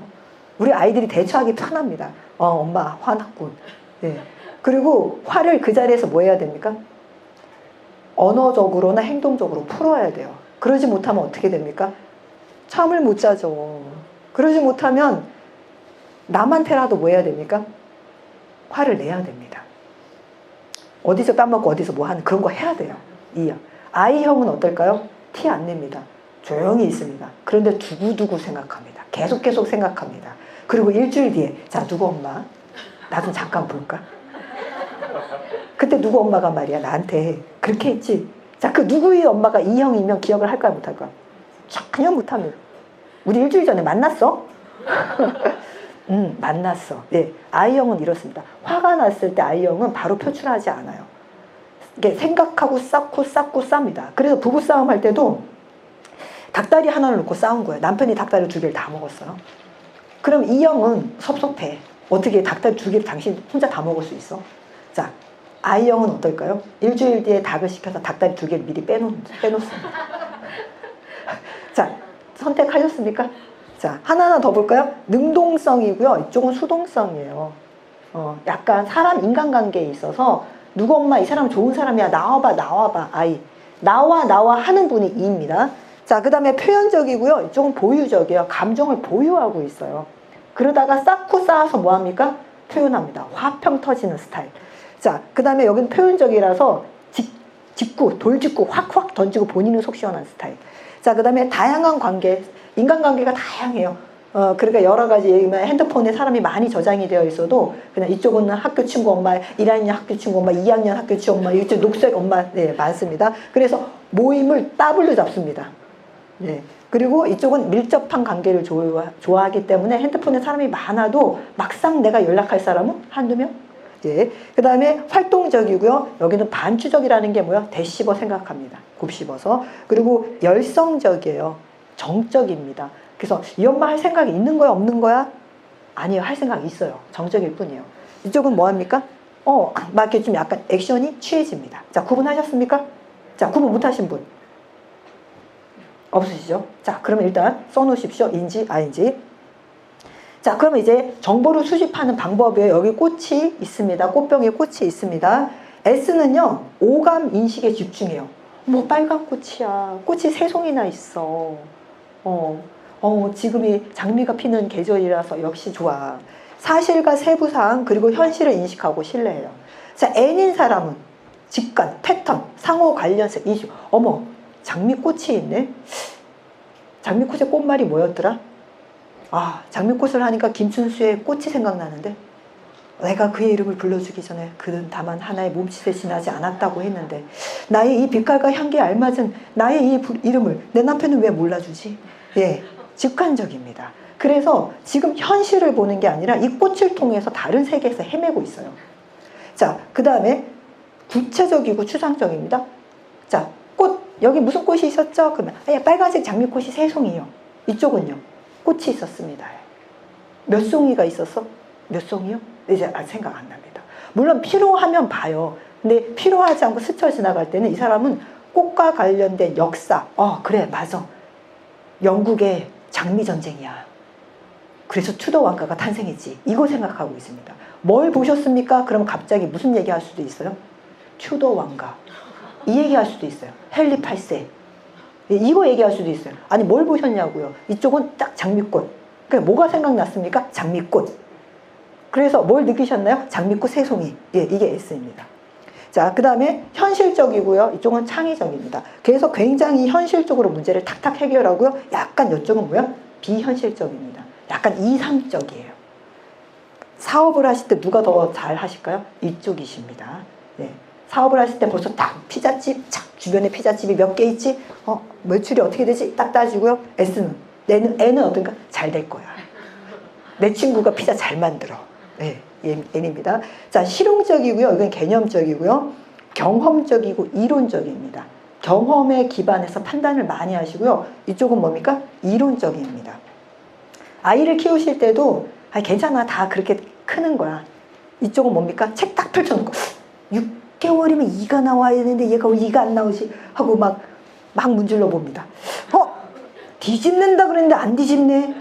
우리 아이들이 대처하기 편합니다. 엄마 화났군. 예. 그리고 화를 그 자리에서 뭐 해야 됩니까? 언어적으로나 행동적으로 풀어야 돼요. 그러지 못하면 어떻게 됩니까? 잠을 못 자죠. 그러지 못하면 남한테라도 뭐 해야 됩니까? 화를 내야 됩니다. 어디서 땀먹고 어디서 뭐 하는 그런 거 해야 돼요. I형은 어떨까요? 티 안 냅니다. 조용히 있습니다. 그런데 두고두고 생각합니다. 계속 생각합니다. 그리고 일주일 뒤에 자 누구 엄마? 나 좀 잠깐 볼까? 그때 누구 엄마가 말이야 나한테 그렇게 했지. 자, 그 누구의 엄마가 E형이면 기억을 할까요 못할까요? 전혀 못합니다. 우리 일주일 전에 만났어? 만났어. 예, I형은 이렇습니다. 화가 났을 때 I형은 바로 표출하지 않아요. 이게 생각하고 쌓고 쌉니다. 그래서 부부싸움 할 때도 닭다리 하나를 놓고 싸운 거예요. 남편이 닭다리 2개를 다 먹었어요. 그럼 E형은 섭섭해. 어떻게 닭다리 2개를 당신 혼자 다 먹을 수 있어? 자, I형은 어떨까요? 일주일 뒤에 닭을 시켜서 닭다리 2개를 미리 빼놓습니다. 자, 선택하셨습니까? 자, 하나하나 더 볼까요? 능동성이고요. 이쪽은 수동성이에요. 약간 사람 인간관계에 있어서 누구 엄마 이 사람 좋은 사람이야. 나와봐. 아이. 나와 하는 분이 E입니다. 자, 그 다음에 표현적이고요. 이쪽은 보유적이에요. 감정을 보유하고 있어요. 그러다가 쌓고 쌓아서 뭐합니까? 표현합니다. 화평 터지는 스타일. 자, 그 다음에 여기는 표현적이라서 돌 짚고 확 던지고 본인은 속 시원한 스타일. 자, 그 다음에 다양한 관계. 인간관계가 다양해요. 그러니까 여러 가지 핸드폰에 사람이 많이 저장이 되어 있어도 그냥 이쪽은 학교 친구 엄마, 1학년 학교 친구 엄마, 2학년 학교 친구 엄마, 이쪽 녹색 엄마 네, 많습니다. 그래서 모임을 더블로 잡습니다. 네. 그리고 이쪽은 밀접한 관계를 좋아하기 때문에 핸드폰에 사람이 많아도 막상 내가 연락할 사람은 한두 명? 예. 그 다음에 활동적이고요. 여기는 반추적이라는 게 뭐야? 되씹어 생각합니다. 곱씹어서. 그리고 열성적이에요. 정적입니다. 그래서 이 엄마 할 생각이 있는 거야 없는 거야? 아니에요. 할 생각이 있어요. 정적일 뿐이에요. 이쪽은 뭐합니까? 막 이렇게 좀 약간 액션이 취해집니다. 자, 구분하셨습니까? 자, 구분 못하신 분 없으시죠? 자, 그러면 일단 써놓으십시오. 인지, 아인지. 자, 그러면 이제 정보를 수집하는 방법이에요. 여기 꽃이 있습니다. 꽃병에 꽃이 있습니다. S는요, 오감 인식에 집중해요. 뭐 빨간 꽃이야. 꽃이 세 송이나 있어. 지금이 장미가 피는 계절이라서 역시 좋아. 사실과 세부사항 그리고 현실을 인식하고 신뢰해요. 자, N인 사람은 직관, 패턴, 상호 관련성, 이슈. 어머, 장미꽃이 있네. 장미꽃의 꽃말이 뭐였더라? 아, 장미꽃을 하니까 김춘수의 꽃이 생각나는데 내가 그의 이름을 불러주기 전에 그는 다만 하나의 몸짓에 지나지 않았다고 했는데 나의 이 빛깔과 향기에 알맞은 나의 이 이름을 내 남편은 왜 몰라주지? 예, 직관적입니다. 그래서 지금 현실을 보는 게 아니라 이 꽃을 통해서 다른 세계에서 헤매고 있어요. 자, 그 다음에 구체적이고 추상적입니다. 자, 꽃, 여기 무슨 꽃이 있었죠? 그러면 빨간색 장미꽃이 세 송이요. 이쪽은요, 꽃이 있었습니다. 몇 송이가 있었어? 몇 송이요? 이제 생각 안 납니다. 물론 필요하면 봐요. 근데 필요하지 않고 스쳐 지나갈 때는 이 사람은 꽃과 관련된 역사, 그래, 맞아. 영국의 장미 전쟁이야. 그래서 투더 왕가가 탄생했지. 이거 생각하고 있습니다. 뭘 보셨습니까? 그럼 갑자기 무슨 얘기할 수도 있어요? 투더 왕가. 이 얘기할 수도 있어요. 헨리 8세. 이거 얘기할 수도 있어요. 아니, 뭘 보셨냐고요. 이쪽은 딱 장미꽃. 그러니까 뭐가 생각났습니까? 장미꽃. 그래서 뭘 느끼셨나요? 장미꽃 세 송이. 예, 이게 S입니다. 자, 그 다음에 현실적이고요. 이쪽은 창의적입니다. 그래서 굉장히 현실적으로 문제를 탁탁 해결하고요. 약간 이쪽은 뭐야? 비현실적입니다. 약간 이상적이에요. 사업을 하실 때 누가 더 잘 하실까요? 이쪽이십니다. 네. 사업을 하실 때 벌써 딱 피자집, 주변에 피자집이 몇 개 있지? 매출이 어떻게 되지? 딱 따지고요. N은 어떤가? 잘 될 거야. 내 친구가 피자 잘 만들어. 네, N입니다. 자, 실용적이고요. 이건 개념적이고요. 경험적이고 이론적입니다. 경험에 기반해서 판단을 많이 하시고요. 이쪽은 뭡니까? 이론적입니다. 아이를 키우실 때도 괜찮아. 다 그렇게 크는 거야. 이쪽은 뭡니까? 책 딱 펼쳐놓고 6개월이면 이가 나와야 되는데 얘가 왜 이가 안 나오지? 하고 막 문질러 봅니다. 뒤집는다 그랬는데 안 뒤집네.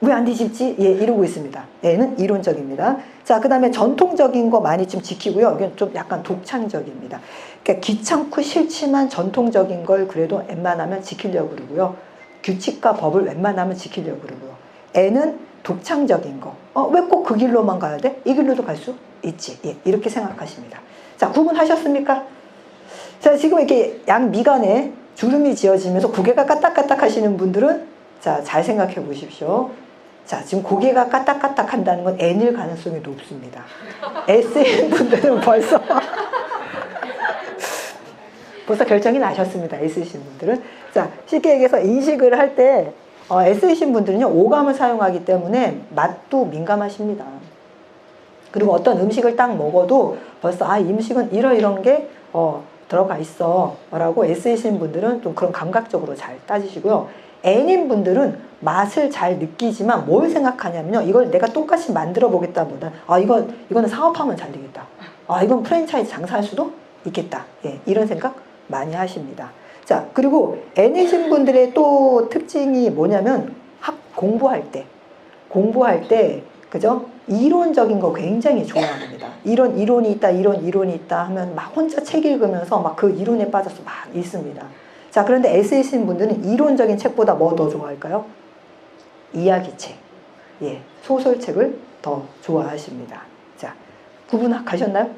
왜 안 뒤집지? 예, 이러고 있습니다. 얘는 이론적입니다. 자, 그 다음에 전통적인 거 많이 좀 지키고요. 이건 좀 약간 독창적입니다. 그러니까 귀찮고 싫지만 전통적인 걸 그래도 웬만하면 지키려고 그러고요. 규칙과 법을 웬만하면 지키려고 그러고요. N은 독창적인 거. 왜 꼭 그 길로만 가야 돼? 이 길로도 갈 수 있지. 예, 이렇게 생각하십니다. 자, 구분하셨습니까? 자, 지금 이렇게 양미간에 주름이 지어지면서 고개가 까딱까딱 하시는 분들은 자, 잘 생각해 보십시오. 자, 지금 고개가 까딱까딱 한다는 건 N일 가능성이 높습니다. S인 분들은 벌써 결정이 나셨습니다. S이신 분들은. 자, 쉽게 얘기해서 인식을 할 때 S이신 분들은요, 오감을 사용하기 때문에 맛도 민감하십니다. 그리고 어떤 음식을 딱 먹어도 벌써 이 음식은 이런 게 들어가 있어 라고 S이신 분들은 좀 그런 감각적으로 잘 따지시고요. N인 분들은 맛을 잘 느끼지만 뭘 생각하냐면요, 이걸 내가 똑같이 만들어 보겠다보다 이거는 사업하면 잘 되겠다. 이건 프랜차이즈 장사할 수도 있겠다. 예, 이런 생각 많이 하십니다. 자, 그리고 N이신 분들의 또 특징이 뭐냐면 공부할 때 그죠? 이론적인 거 굉장히 좋아합니다. 이론이 있다 하면 막 혼자 책 읽으면서 막 그 이론에 빠져서 막 읽습니다. 자, 그런데 S이신 분들은 이론적인 책보다 뭐 더 좋아할까요? 이야기책, 예, 소설책을 더 좋아하십니다. 자, 구분 가셨나요?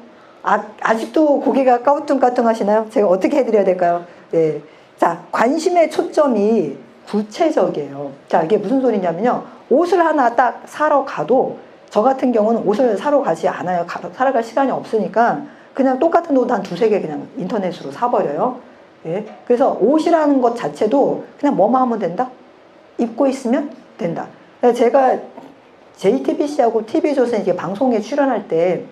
아직도 고개가 까우뚱까뚱 하시나요? 제가 어떻게 해드려야 될까요? 예. 자, 관심의 초점이 구체적이에요. 자, 이게 무슨 소리냐면요. 옷을 하나 딱 사러 가도 저 같은 경우는 옷을 사러 가지 않아요. 사러 갈 시간이 없으니까 그냥 똑같은 옷 한 두세 개 그냥 인터넷으로 사버려요. 예. 그래서 옷이라는 것 자체도 그냥 뭐만 하면 된다? 입고 있으면 된다. 제가 JTBC하고 TV조선 이게 방송에 출연할 때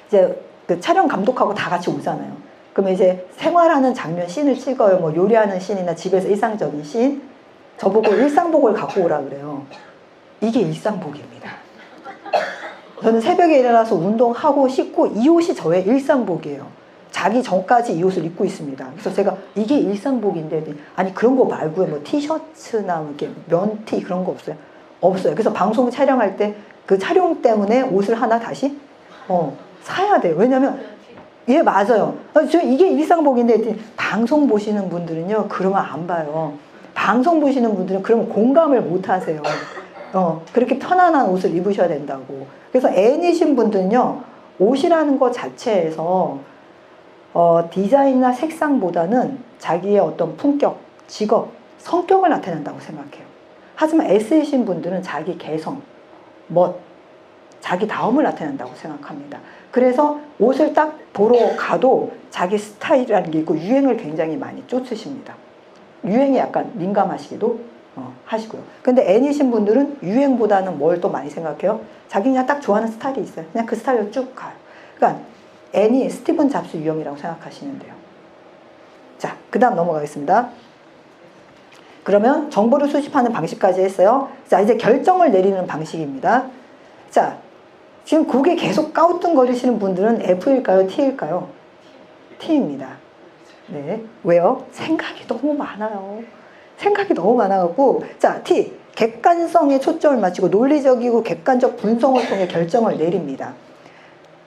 이제 그 촬영 감독하고 다 같이 오잖아요. 그러면 이제 생활하는 장면 씬을 찍어요. 뭐 요리하는 씬이나 집에서 일상적인 씬. 저보고 일상복을 갖고 오라 그래요. 이게 일상복입니다. 저는 새벽에 일어나서 운동하고 씻고 이 옷이 저의 일상복이에요. 자기 전까지 이 옷을 입고 있습니다. 그래서 제가 이게 일상복인데, 아니 그런 거 말고요. 뭐 티셔츠나 이렇게 면티 그런 거 없어요. 없어요. 그래서 방송 촬영할 때 그 촬영 때문에 옷을 하나 다시 사야 돼요. 왜냐면 예, 맞아요. 저 이게 일상복인데 방송 보시는 분들은요, 그러면 안 봐요. 방송 보시는 분들은 그러면 공감을 못 하세요. 그렇게 편안한 옷을 입으셔야 된다고. 그래서 N이신 분들은요, 옷이라는 것 자체에서 디자인이나 색상보다는 자기의 어떤 품격, 직업, 성격을 나타낸다고 생각해요. 하지만 S이신 분들은 자기 개성, 멋, 자기 다움을 나타낸다고 생각합니다. 그래서 옷을 딱 보러 가도 자기 스타일이라는 게 있고 유행을 굉장히 많이 쫓으십니다. 유행에 약간 민감하시기도 하시고요. 근데 N이신 분들은 유행보다는 뭘 또 많이 생각해요? 자기 그냥 딱 좋아하는 스타일이 있어요. 그냥 그 스타일로 쭉 가요. 그러니까 N이 스티븐 잡스 유형이라고 생각하시면 돼요. 자, 그 다음 넘어가겠습니다. 그러면 정보를 수집하는 방식까지 했어요. 자, 이제 결정을 내리는 방식입니다. 자, 지금 고개 계속 까우뚱거리시는 분들은 F일까요? T일까요? T입니다. 네. 왜요? 생각이 너무 많아요. 생각이 너무 많아갖고, 자, T. 객관성에 초점을 맞추고 논리적이고 객관적 분석을 통해 결정을 내립니다.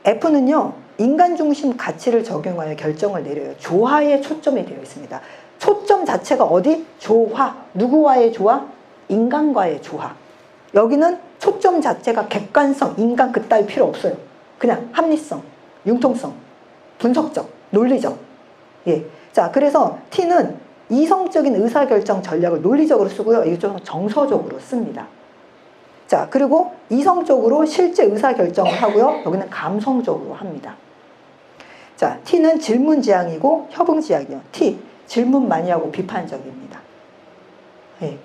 F는요, 인간 중심 가치를 적용하여 결정을 내려요. 조화에 초점이 되어 있습니다. 초점 자체가 어디? 조화. 누구와의 조화? 인간과의 조화. 여기는 초점 자체가 객관성, 인간 그따위 필요 없어요. 그냥 합리성, 융통성, 분석적, 논리적. 예. 자, 그래서 T는 이성적인 의사결정 전략을 논리적으로 쓰고요. 이게 좀 정서적으로 씁니다. 자, 그리고 이성적으로 실제 의사결정을 하고요. 여기는 감성적으로 합니다. 자, T는 질문지향이고 협응지향이요. T, 질문 많이 하고 비판적입니다. 예.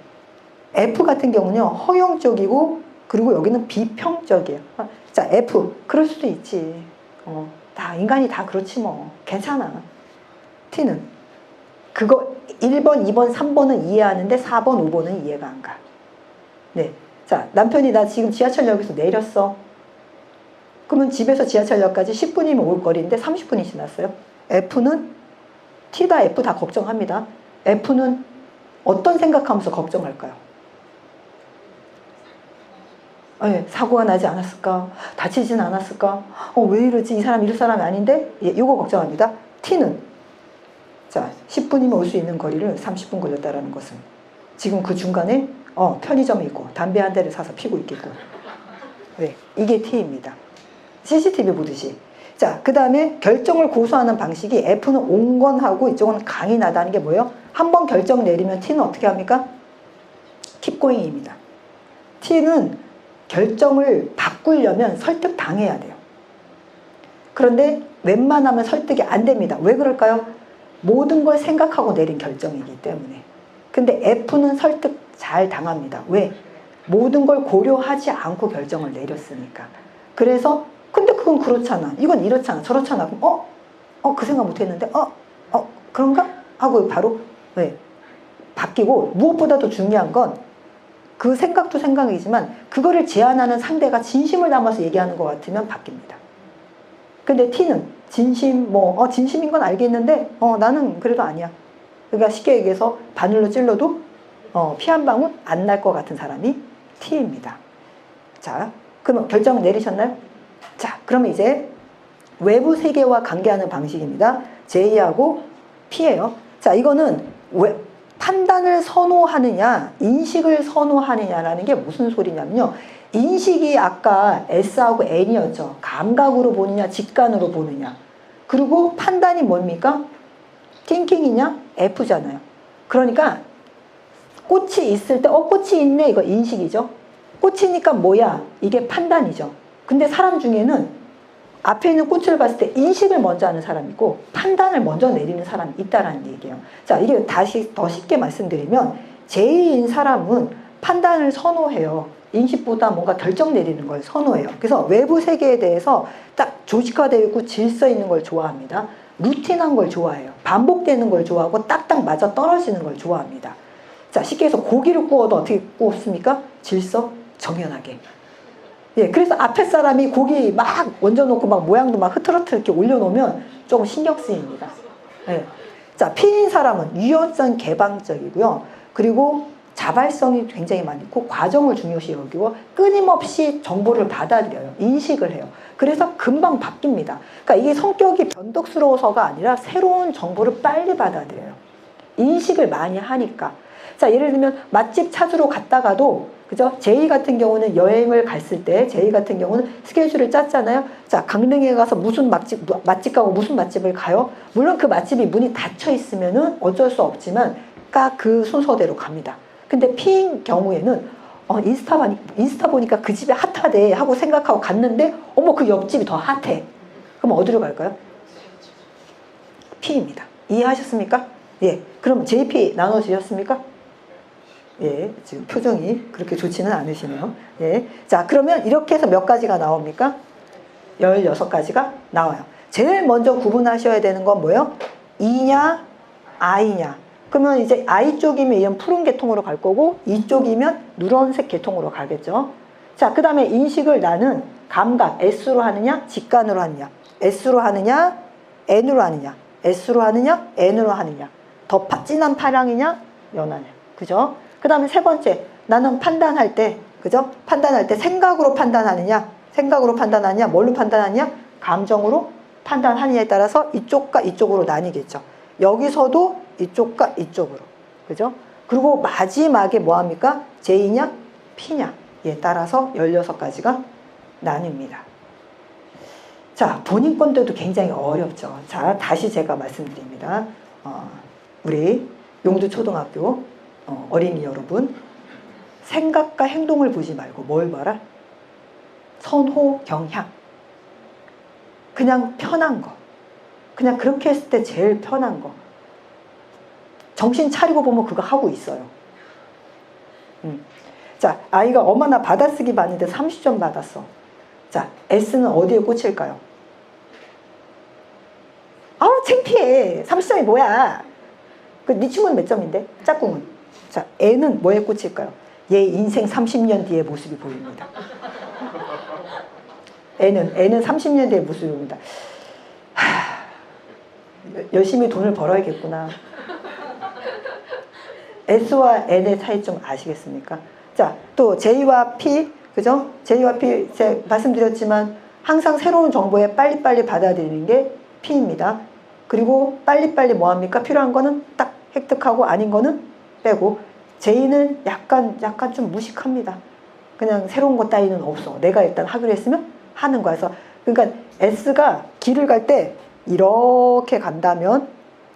F 같은 경우는요, 허용적이고, 그리고 여기는 비평적이에요. 자, F, 그럴 수도 있지. 다, 인간이 다 그렇지 뭐. 괜찮아. T는, 그거 1번, 2번, 3번은 이해하는데 4번, 5번은 이해가 안 가. 네. 자, 남편이 나 지금 지하철역에서 내렸어. 그러면 집에서 지하철역까지 10분이면 올 거리인데 30분이 지났어요. F는, T다 F 다 걱정합니다. F는 어떤 생각하면서 걱정할까요? 사고가 나지 않았을까? 다치진 않았을까? 왜 이러지? 이 사람 이럴 사람이 아닌데? 예, 이거 걱정합니다. T는, 자, 10분이면 올 수 있는 거리를 30분 걸렸다라는 것은 지금 그 중간에 편의점이 있고 담배 한 대를 사서 피고 있겠고. 네, 이게 T입니다. CCTV 보듯이. 자, 그 다음에 결정을 고수하는 방식이 F는 온건하고 이쪽은 강인하다는 게 뭐예요? 한번 결정 내리면 T는 어떻게 합니까? Keep going입니다. T는 결정을 바꾸려면 설득 당해야 돼요. 그런데 웬만하면 설득이 안 됩니다. 왜 그럴까요? 모든 걸 생각하고 내린 결정이기 때문에. 근데 F는 설득 잘 당합니다. 왜? 모든 걸 고려하지 않고 결정을 내렸으니까. 그래서 근데 그건 그렇잖아. 이건 이렇잖아. 저렇잖아. 그럼 그 생각 못 했는데 그런가? 하고 바로 왜? 바뀌고 무엇보다도 중요한 건 그 생각도 생각이지만 그거를 제안하는 상대가 진심을 담아서 얘기하는 것 같으면 바뀝니다. 근데 T는 진심 진심인 건 알겠는데 나는 그래도 아니야. 그러니까 쉽게 얘기해서 바늘로 찔러도 피 한 방울 안 날 것 같은 사람이 T입니다. 자, 그럼 결정을 내리셨나요? 자, 그러면 이제 외부 세계와 관계하는 방식입니다. J하고 P예요. 자, 이거는 판단을 선호하느냐, 인식을 선호하느냐라는 게 무슨 소리냐면요. 인식이 아까 S하고 N이었죠. 감각으로 보느냐, 직관으로 보느냐. 그리고 판단이 뭡니까? thinking이냐? F잖아요. 그러니까 꽃이 있을 때 꽃이 있네, 이거 인식이죠. 꽃이니까 뭐야? 이게 판단이죠. 근데 사람 중에는 앞에 있는 꽃을 봤을 때 인식을 먼저 하는 사람이 있고 판단을 먼저 내리는 사람이 있다는 얘기예요. 자, 이게 다시 더 쉽게 말씀드리면 J인 사람은 판단을 선호해요. 인식보다 뭔가 결정 내리는 걸 선호해요. 그래서 외부 세계에 대해서 딱 조직화되어 있고 질서 있는 걸 좋아합니다. 루틴한 걸 좋아해요. 반복되는 걸 좋아하고 딱딱 맞아 떨어지는 걸 좋아합니다. 자, 쉽게 해서 고기를 구워도 어떻게 구웠습니까? 질서 정연하게. 예, 그래서 앞에 사람이 고기 막 얹어놓고 막 모양도 막 흐트러트 이렇게 올려놓으면 조금 신경 쓰입니다. 예. 자, P인 사람은 유연성 개방적이고요. 그리고 자발성이 굉장히 많고 과정을 중요시 여기고 끊임없이 정보를 받아들여요. 인식을 해요. 그래서 금방 바뀝니다. 그러니까 이게 성격이 변덕스러워서가 아니라 새로운 정보를 빨리 받아들여요. 인식을 많이 하니까. 자, 예를 들면 맛집 찾으러 갔다가도 그죠? 제이 같은 경우는 여행을 갔을 때 제이 같은 경우는 스케줄을 짰잖아요. 자, 강릉에 가서 무슨 맛집 가고 무슨 맛집을 가요? 물론 그 맛집이 문이 닫혀 있으면은 어쩔 수 없지만 딱 그 순서대로 갑니다. 근데 P인 경우에는 인스타 보니까 그 집이 핫하대 하고 생각하고 갔는데 어머 그 옆집이 더 핫해. 그럼 어디로 갈까요? P입니다. 이해하셨습니까? 예. 그럼 JP 나눠지셨습니까? 예. 지금 표정이 그렇게 좋지는 않으시네요. 예. 자, 그러면 이렇게 해서 몇 가지가 나옵니까? 16가지가 나와요. 제일 먼저 구분하셔야 되는 건 뭐예요? E냐, I냐. 그러면 이제 I 쪽이면 이런 푸른 계통으로 갈 거고 이쪽이면 누런색 계통으로 가겠죠. 자, 그 다음에 인식을 나는 감각 S로 하느냐 직관으로 하느냐, S로 하느냐 N으로 하느냐, S로 하느냐 N으로 하느냐, 더 진한 파랑이냐 연하냐. 그죠? 그 다음에 세 번째, 나는 판단할 때 그죠? 판단할 때 생각으로 판단하느냐 뭘로 판단하느냐 감정으로 판단하느냐에 따라서 이쪽과 이쪽으로 나뉘겠죠. 여기서도 이쪽과 이쪽으로. 그죠? 그리고 마지막에 뭐 합니까? J냐? P냐에 따라서 16가지가 나뉩니다. 자, 본인 건데도 굉장히 어렵죠. 자, 다시 제가 말씀드립니다. 우리 용두초등학교 어린이 여러분, 생각과 행동을 보지 말고 뭘 봐라? 선호, 경향. 그냥 편한 거. 그냥 그렇게 했을 때 제일 편한 거. 정신 차리고 보면 그거 하고 있어요. 자, 아이가 어머나 받아쓰기 봤는데 30점 받았어. 자, S는 어디에 꽂힐까요? 아우 창피해. 30점이 뭐야. 네 친구는 몇 점인데? 짝꿍은. 자, N은 뭐에 꽂힐까요? 얘 인생 30년 뒤의 모습이 보입니다. N은 30년 뒤의 모습이 보입니다. 열심히 돈을 벌어야겠구나. S와 N의 차이 좀 아시겠습니까? 자, 또 J와 P, 그죠? J와 P, 제가 말씀드렸지만 항상 새로운 정보에 빨리빨리 받아들이는 게 P입니다. 그리고 빨리빨리 뭐 합니까? 필요한 거는 딱 획득하고 아닌 거는 빼고, J는 약간 좀 무식합니다. 그냥 새로운 것 따위는 없어. 내가 일단 하기로 했으면 하는 거야. 그래서 그러니까 S가 길을 갈 때 이렇게 간다면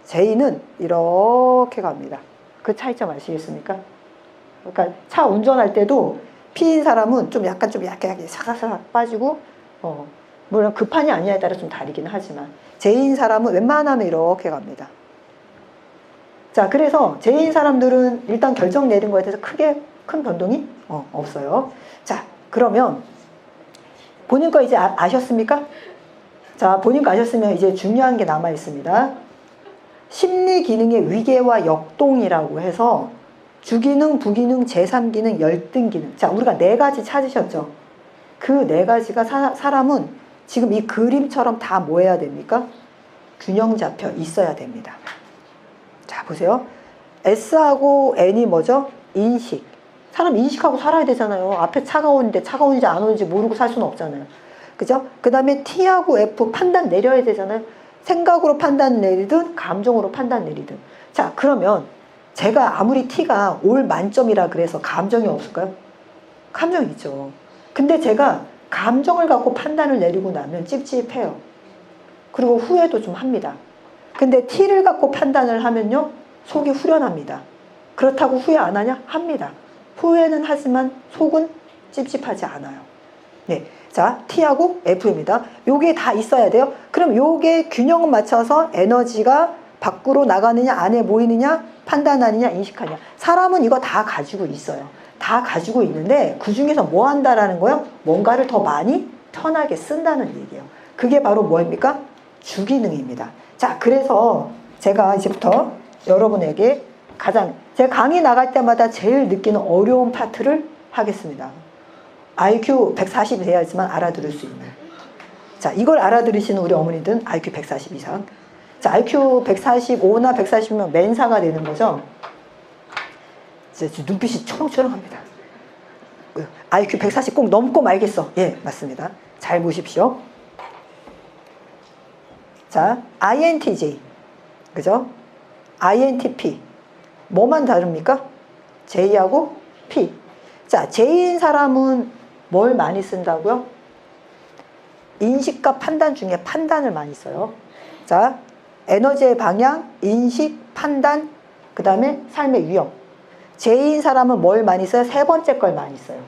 J는 이렇게 갑니다. 그 차이점 아시겠습니까? 그러니까 차 운전할 때도 P인 사람은 좀 약간 사각사각 빠지고 물론 급하냐 아니냐에 따라 좀 다르긴 하지만 J인 사람은 웬만하면 이렇게 갑니다. 자, 그래서 J인 사람들은 일단 결정 내린 거에 대해서 크게 큰 변동이 없어요. 자, 그러면 본인 거 이제 아셨습니까? 자, 본인 거 아셨으면 이제 중요한 게 남아 있습니다. 심리 기능의 위계와 역동이라고 해서 주기능, 부기능, 제3기능, 열등기능. 자, 우리가 4가지 찾으셨죠? 그 4가지가 사람은 지금 이 그림처럼 다 뭐 해야 됩니까? 균형 잡혀 있어야 됩니다. 자, 보세요. S하고 N이 뭐죠? 인식. 사람 인식하고 살아야 되잖아요. 앞에 차가 오는데 차가 오는지 안 오는지 모르고 살 수는 없잖아요. 그죠? 그 다음에 T하고 F 판단 내려야 되잖아요. 생각으로 판단 내리든 감정으로 판단 내리든. 자, 그러면 제가 아무리 T가 올 만점이라 그래서 감정이 없을까요? 감정이 있죠. 근데 제가 감정을 갖고 판단을 내리고 나면 찝찝해요. 그리고 후회도 좀 합니다. 근데 T를 갖고 판단을 하면요, 속이 후련합니다. 그렇다고 후회 안 하냐? 합니다. 후회는 하지만 속은 찝찝하지 않아요. 네. 자, T하고 F입니다. 요게 다 있어야 돼요. 그럼 요게 균형을 맞춰서 에너지가 밖으로 나가느냐, 안에 모이느냐, 판단하느냐, 인식하느냐. 사람은 이거 다 가지고 있어요. 다 가지고 있는데 그 중에서 뭐 한다라는 거예요? 뭔가를 더 많이 편하게 쓴다는 얘기예요. 그게 바로 뭐입니까? 주기능입니다. 자, 그래서 제가 이제부터 여러분에게 제가 강의 나갈 때마다 제일 느끼는 어려운 파트를 하겠습니다. IQ 140이 돼야지만 알아들을 수 있는. 자, 이걸 알아들으시는 우리 어머니들은 IQ 140 이상. 자, IQ 145나 140이면 맨사가 되는 거죠. 지금 눈빛이 초롱초롱합니다. IQ 140 꼭 넘고 말겠어. 예, 맞습니다. 잘 보십시오. 자, INTJ. 그죠? INTP. 뭐만 다릅니까? J하고 P. 자, J인 사람은 뭘 많이 쓴다고요? 인식과 판단 중에 판단을 많이 써요. 자, 에너지의 방향, 인식, 판단, 그 다음에 삶의 위험. J인 사람은 뭘 많이 써요? 세 번째 걸 많이 써요.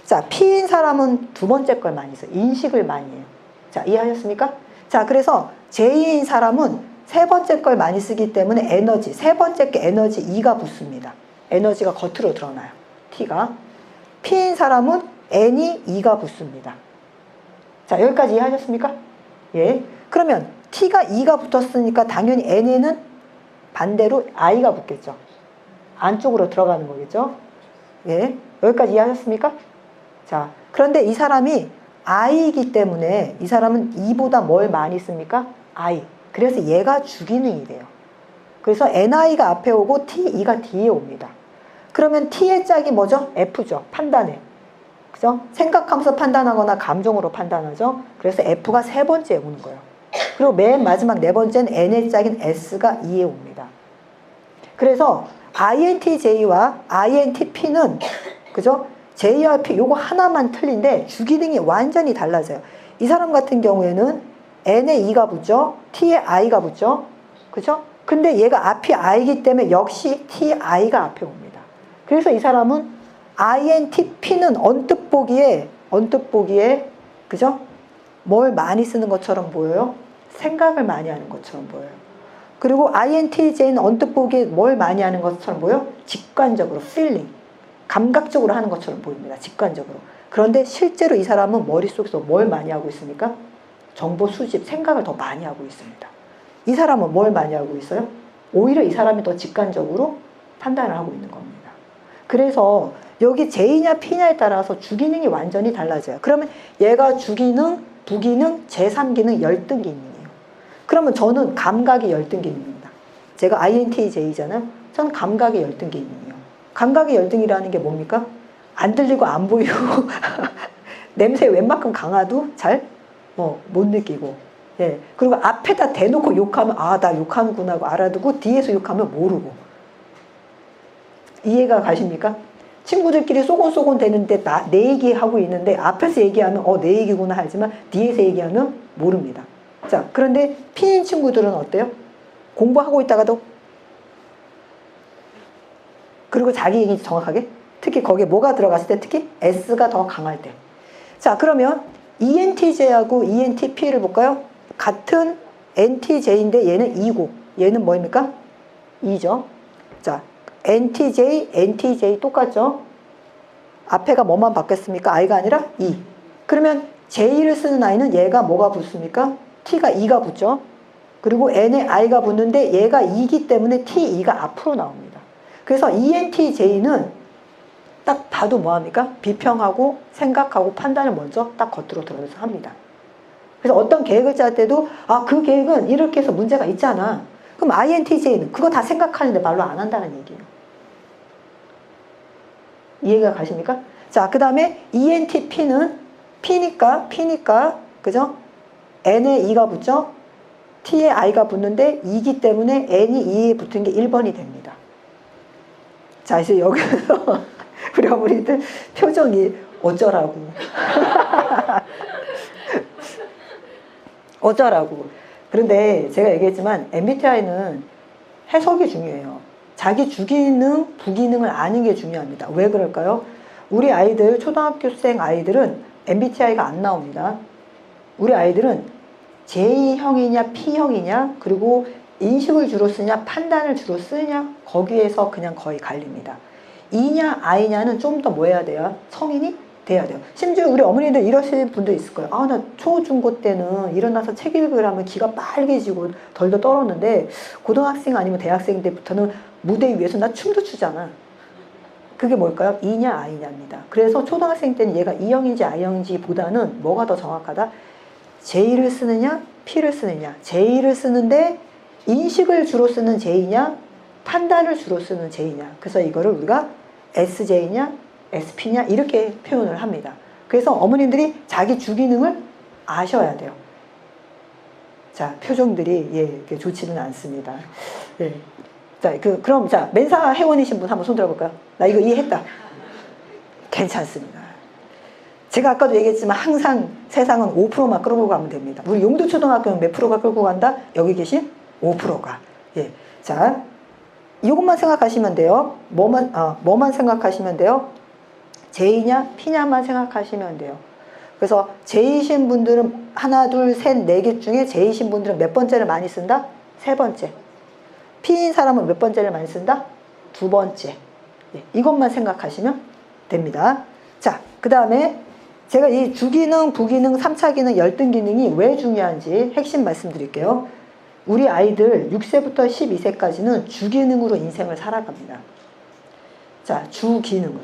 자, P인 사람은 두 번째 걸 많이 써요. 인식을 많이 해요. 자, 이해하셨습니까? 자, 그래서 J인 사람은 세 번째 걸 많이 쓰기 때문에 에너지, 세 번째 게 에너지 E가 붙습니다. 에너지가 겉으로 드러나요. T가. P인 사람은 N이 E가 붙습니다. 자, 여기까지 이해하셨습니까? 예. 그러면 T가 E가 붙었으니까 당연히 N에는 반대로 I가 붙겠죠. 안쪽으로 들어가는 거겠죠. 예. 여기까지 이해하셨습니까? 자, 그런데 이 사람이 I이기 때문에 이 사람은 E보다 뭘 많이 씁니까? I. 그래서 얘가 주기능이 돼요. 그래서 NI가 앞에 오고 TE가 뒤에 옵니다. 그러면 T의 짝이 뭐죠? F죠. 판단해. 그죠? 생각하면서 판단하거나 감정으로 판단하죠. 그래서 F가 세 번째에 오는 거예요. 그리고 맨 마지막 네 번째는 N의 짝인 S가 2에 옵니다. 그래서 INTJ와 INTP는 그죠? J와 P 요거 하나만 틀린데 주기능이 완전히 달라져요. 이 사람 같은 경우에는 N에 E가 붙죠. T에 I가 붙죠. 그죠? 근데 얘가 앞이 I이기 때문에 역시 T, I가 앞에 옵니다. 그래서 이 사람은 INTP는 언뜻 보기에 그죠? 뭘 많이 쓰는 것처럼 보여요? 생각을 많이 하는 것처럼 보여요. 그리고 INTJ는 언뜻 보기에 뭘 많이 하는 것처럼 보여요? 직관적으로, feeling. 감각적으로 하는 것처럼 보입니다. 직관적으로. 그런데 실제로 이 사람은 머릿속에서 뭘 많이 하고 있습니까? 정보 수집, 생각을 더 많이 하고 있습니다. 이 사람은 뭘 많이 하고 있어요? 오히려 이 사람이 더 직관적으로 판단을 하고 있는 겁니다. 그래서 여기 J냐 P냐에 따라서 주기능이 완전히 달라져요. 그러면 얘가 주기능, 부기능, 제3기능, 열등기능이에요. 그러면 저는 감각의 열등기능입니다. 제가 INTJ잖아요. 저는 감각의 열등기능이에요. 감각의 열등이라는 게 뭡니까? 안 들리고 안 보이고 냄새 웬만큼 강화도 잘 못 느끼고, 예. 그리고 앞에다 대놓고 욕하면 아, 나 욕하는구나 하고 알아두고 뒤에서 욕하면 모르고. 이해가 가십니까? 친구들끼리 쏘곤쏘곤 되는데 내 얘기하고 있는데 앞에서 얘기하면 내 얘기구나 하지만 뒤에서 얘기하면 모릅니다. 자, 그런데 P인 친구들은 어때요? 공부하고 있다가도 그리고 자기 얘기 정확하게 특히 거기에 뭐가 들어갔을 때 특히 S가 더 강할 때. 자, 그러면 ENTJ하고 ENTP를 볼까요? 같은 NTJ인데 얘는 E고 얘는 뭐입니까? E죠. 자, NTJ, NTJ 똑같죠? 앞에가 뭐만 바뀌었습니까? I가 아니라 E. 그러면 J를 쓰는 I는 얘가 뭐가 붙습니까? T가 E가 붙죠. 그리고 N에 I가 붙는데 얘가 E이기 때문에 T, E가 앞으로 나옵니다. 그래서 ENTJ는 딱 봐도 뭐합니까? 비평하고 생각하고 판단을 먼저 딱 겉으로 드러내서 합니다. 그래서 어떤 계획을 짤 때도 그 계획은 이렇게 해서 문제가 있잖아. 그럼 INTJ는 그거 다 생각하는데 말로 안 한다는 얘기예요. 이해가 가십니까? 자, 그 다음에 ENTP는 P니까 그죠? N에 E가 붙죠? T에 I가 붙는데 E이기 때문에 N이 E에 붙은 게 1번이 됩니다. 자, 이제 여기서 우리 어머니들 표정이 어쩌라고 어쩌라고. 그런데 제가 얘기했지만 MBTI는 해석이 중요해요. 자기 주기능, 부기능을 아는 게 중요합니다. 왜 그럴까요? 우리 아이들, 초등학교생 아이들은 MBTI가 안 나옵니다. 우리 아이들은 J형이냐 P형이냐 그리고 인식을 주로 쓰냐 판단을 주로 쓰냐 거기에서 그냥 거의 갈립니다. E냐 I냐는 좀 더 뭐 해야 돼요? 성인이 돼야 돼요. 심지어 우리 어머니들 이러시는 분도 있을 거예요. 나 초, 중고 때는 일어나서 책 읽으라면 귀가 빨개지고 덜덜 떨었는데 고등학생 아니면 대학생 때부터는 무대 위에서 나 춤도 추잖아. 그게 뭘까요? E냐 I냐입니다. 그래서 초등학생 때는 얘가 E형인지 I형인지 보다는 뭐가 더 정확하다? J를 쓰느냐 P를 쓰느냐. J를 쓰는데 인식을 주로 쓰는 J냐 판단을 주로 쓰는 J냐. 그래서 이거를 우리가 SJ냐, SP냐 이렇게 표현을 합니다. 그래서 어머님들이 자기 주기능을 아셔야 돼요. 자, 표정들이 예, 좋지는 않습니다. 예. 자, 그럼 자, 멘사 회원이신 분 한번 손 들어볼까요? 나 이거 이해했다. 괜찮습니다. 제가 아까도 얘기했지만 항상 세상은 5%만 끌고 가면 됩니다. 우리 용두초등학교는 몇 프로가 끌고 간다? 여기 계신 5%가. 예. 자, 이것만 생각하시면 돼요. 뭐만 생각하시면 돼요? J냐, P냐만 생각하시면 돼요. 그래서 J이신 분들은 하나, 둘, 셋, 네 개 중에 J이신 분들은 몇 번째를 많이 쓴다? 세 번째. P인 사람은 몇 번째를 많이 쓴다? 두 번째. 예. 이것만 생각하시면 됩니다. 자, 그 다음에 제가 이 주기능, 부기능, 3차 기능, 열등 기능이 왜 중요한지 핵심 말씀드릴게요. 우리 아이들 6세부터 12세까지는 주기능으로 인생을 살아갑니다. 자, 주기능으로.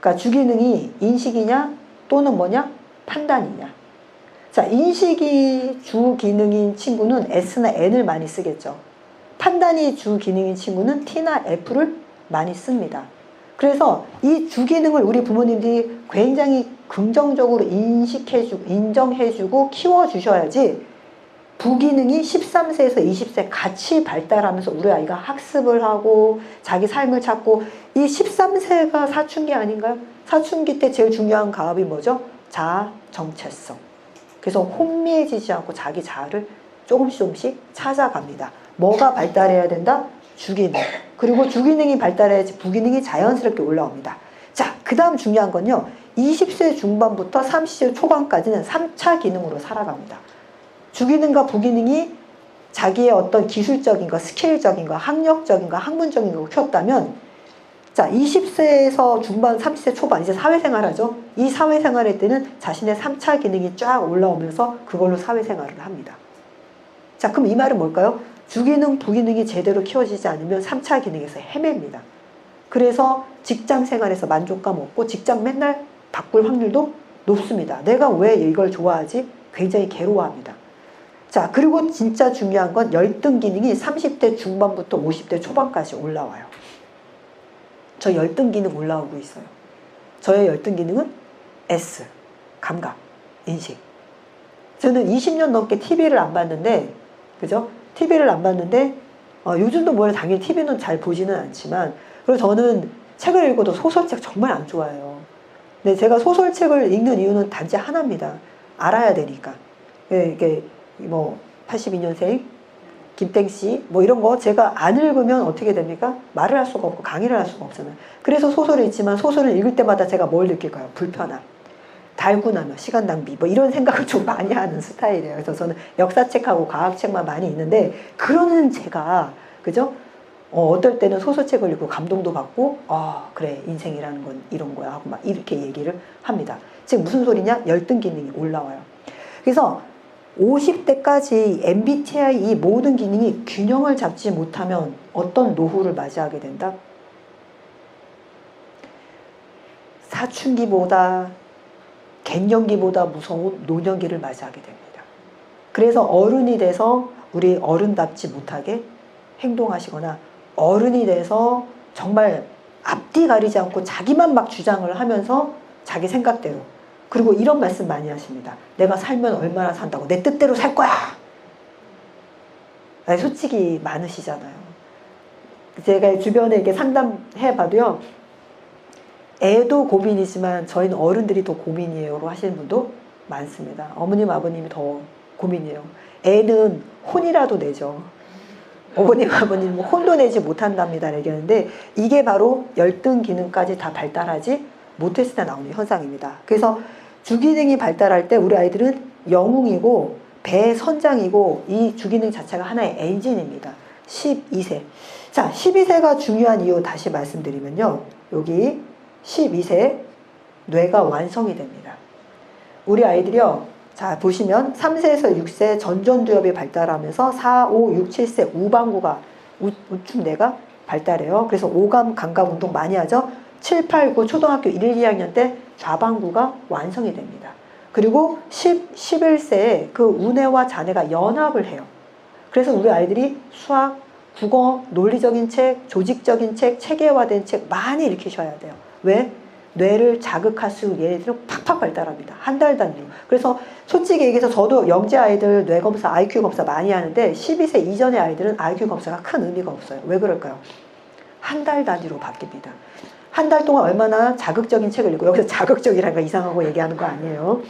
그러니까 주기능이 인식이냐 또는 뭐냐? 판단이냐. 자, 인식이 주기능인 친구는 S나 N을 많이 쓰겠죠. 판단이 주기능인 친구는 T나 F를 많이 씁니다. 그래서 이 주기능을 우리 부모님들이 굉장히 긍정적으로 인식해주고 인정해주고 키워주셔야지 부기능이 13세에서 20세 같이 발달하면서 우리 아이가 학습을 하고 자기 삶을 찾고 이 13세가 사춘기 아닌가요? 사춘기 때 제일 중요한 가업이 뭐죠? 자아 정체성. 그래서 혼미해지지 않고 자기 자아를 조금씩 찾아갑니다. 뭐가 발달해야 된다? 주기능. 그리고 주기능이 발달해야지 부기능이 자연스럽게 올라옵니다. 자, 그 다음 중요한 건요. 20세 중반부터 30세 초반까지는 3차 기능으로 살아갑니다. 주기능과 부기능이 자기의 어떤 기술적인 거, 스킬적인 거, 학력적인 거, 학문적인 거 키웠다면 자, 20세에서 중반, 30세 초반 이제 사회생활 하죠. 이 사회생활할 때는 자신의 3차 기능이 쫙 올라오면서 그걸로 사회생활을 합니다. 자, 그럼 이 말은 뭘까요? 주기능, 부기능이 제대로 키워지지 않으면 3차 기능에서 헤맵니다. 그래서 직장 생활에서 만족감 없고 직장 맨날 바꿀 확률도 높습니다. 내가 왜 이걸 좋아하지? 굉장히 괴로워합니다. 자, 그리고 진짜 중요한 건 열등 기능이 30대 중반부터 50대 초반까지 올라와요. 저 열등 기능 올라오고 있어요. 저의 열등 기능은 S, 감각, 인식. 저는 20년 넘게 TV를 안 봤는데, 그죠? TV를 안 봤는데, 요즘도 뭐 당연히 TV는 잘 보지는 않지만, 그리고 저는 책을 읽어도 소설책 정말 안 좋아해요. 근데 제가 소설책을 읽는 이유는 단지 하나입니다. 알아야 되니까. 이게 뭐 82년생 김땡씨 뭐 이런 거 제가 안 읽으면 어떻게 됩니까? 말을 할 수가 없고 강의를 할 수가 없잖아요. 그래서 소설을 읽지만 소설을 읽을 때마다 제가 뭘 느낄까요? 불편함, 달고나며 시간 낭비 뭐 이런 생각을 좀 많이 하는 스타일이에요. 그래서 저는 역사책하고 과학책만 많이 있는데 그러는 제가 그죠? 어떨 때는 소설책을 읽고 감동도 받고 그래 인생이라는 건 이런 거야 하고 막 이렇게 얘기를 합니다. 지금 무슨 소리냐? 열등 기능이 올라와요. 그래서 50대까지 MBTI 이 모든 기능이 균형을 잡지 못하면 어떤 노후를 맞이하게 된다? 사춘기보다 갱년기보다 무서운 노년기를 맞이하게 됩니다. 그래서 어른이 돼서 우리 어른답지 못하게 행동하시거나 어른이 돼서 정말 앞뒤 가리지 않고 자기만 막 주장을 하면서 자기 생각대로 그리고 이런 말씀 많이 하십니다. 내가 살면 얼마나 산다고 내 뜻대로 살 거야. 솔직히 많으시잖아요. 제가 주변에 이렇게 상담해 봐도요. 애도 고민이지만 저희는 어른들이 더 고민이에요로 하시는 분도 많습니다. 어머님 아버님이 더 고민이에요. 애는 혼이라도 내죠. 어머님 아버님은 혼도 내지 못한답니다 얘기하는데 이게 바로 열등 기능까지 다 발달하지 못했을 때 나오는 현상입니다. 그래서 주기능이 발달할 때 우리 아이들은 영웅이고 배선장이고 이 주기능 자체가 하나의 엔진입니다. 12세. 자, 12세가 중요한 이유 다시 말씀드리면요. 여기 12세 뇌가 완성이 됩니다. 우리 아이들이요. 자, 보시면 3세에서 6세 전전두엽이 발달하면서 4, 5, 6, 7세 우방구가 우측 뇌가 발달해요. 그래서 오감, 감각 운동 많이 하죠. 7, 8, 9 초등학교 1, 2학년 때 좌방구가 완성이 됩니다. 그리고 11세에 그 우뇌와 자뇌가 연합을 해요. 그래서 우리 아이들이 수학, 국어, 논리적인 책, 조직적인 책, 체계화된 책 많이 읽히셔야 돼요. 왜? 뇌를 자극할 수 있는 얘네들은 팍팍 발달합니다. 한 달 단위로. 그래서 솔직히 얘기해서 저도 영재 아이들 뇌 검사, IQ 검사 많이 하는데 12세 이전의 아이들은 IQ 검사가 큰 의미가 없어요. 왜 그럴까요? 한 달 단위로 바뀝니다. 한 달 동안 얼마나 자극적인 책을 읽고, 여기서 자극적이라는 거 이상하고 얘기하는 거 아니에요.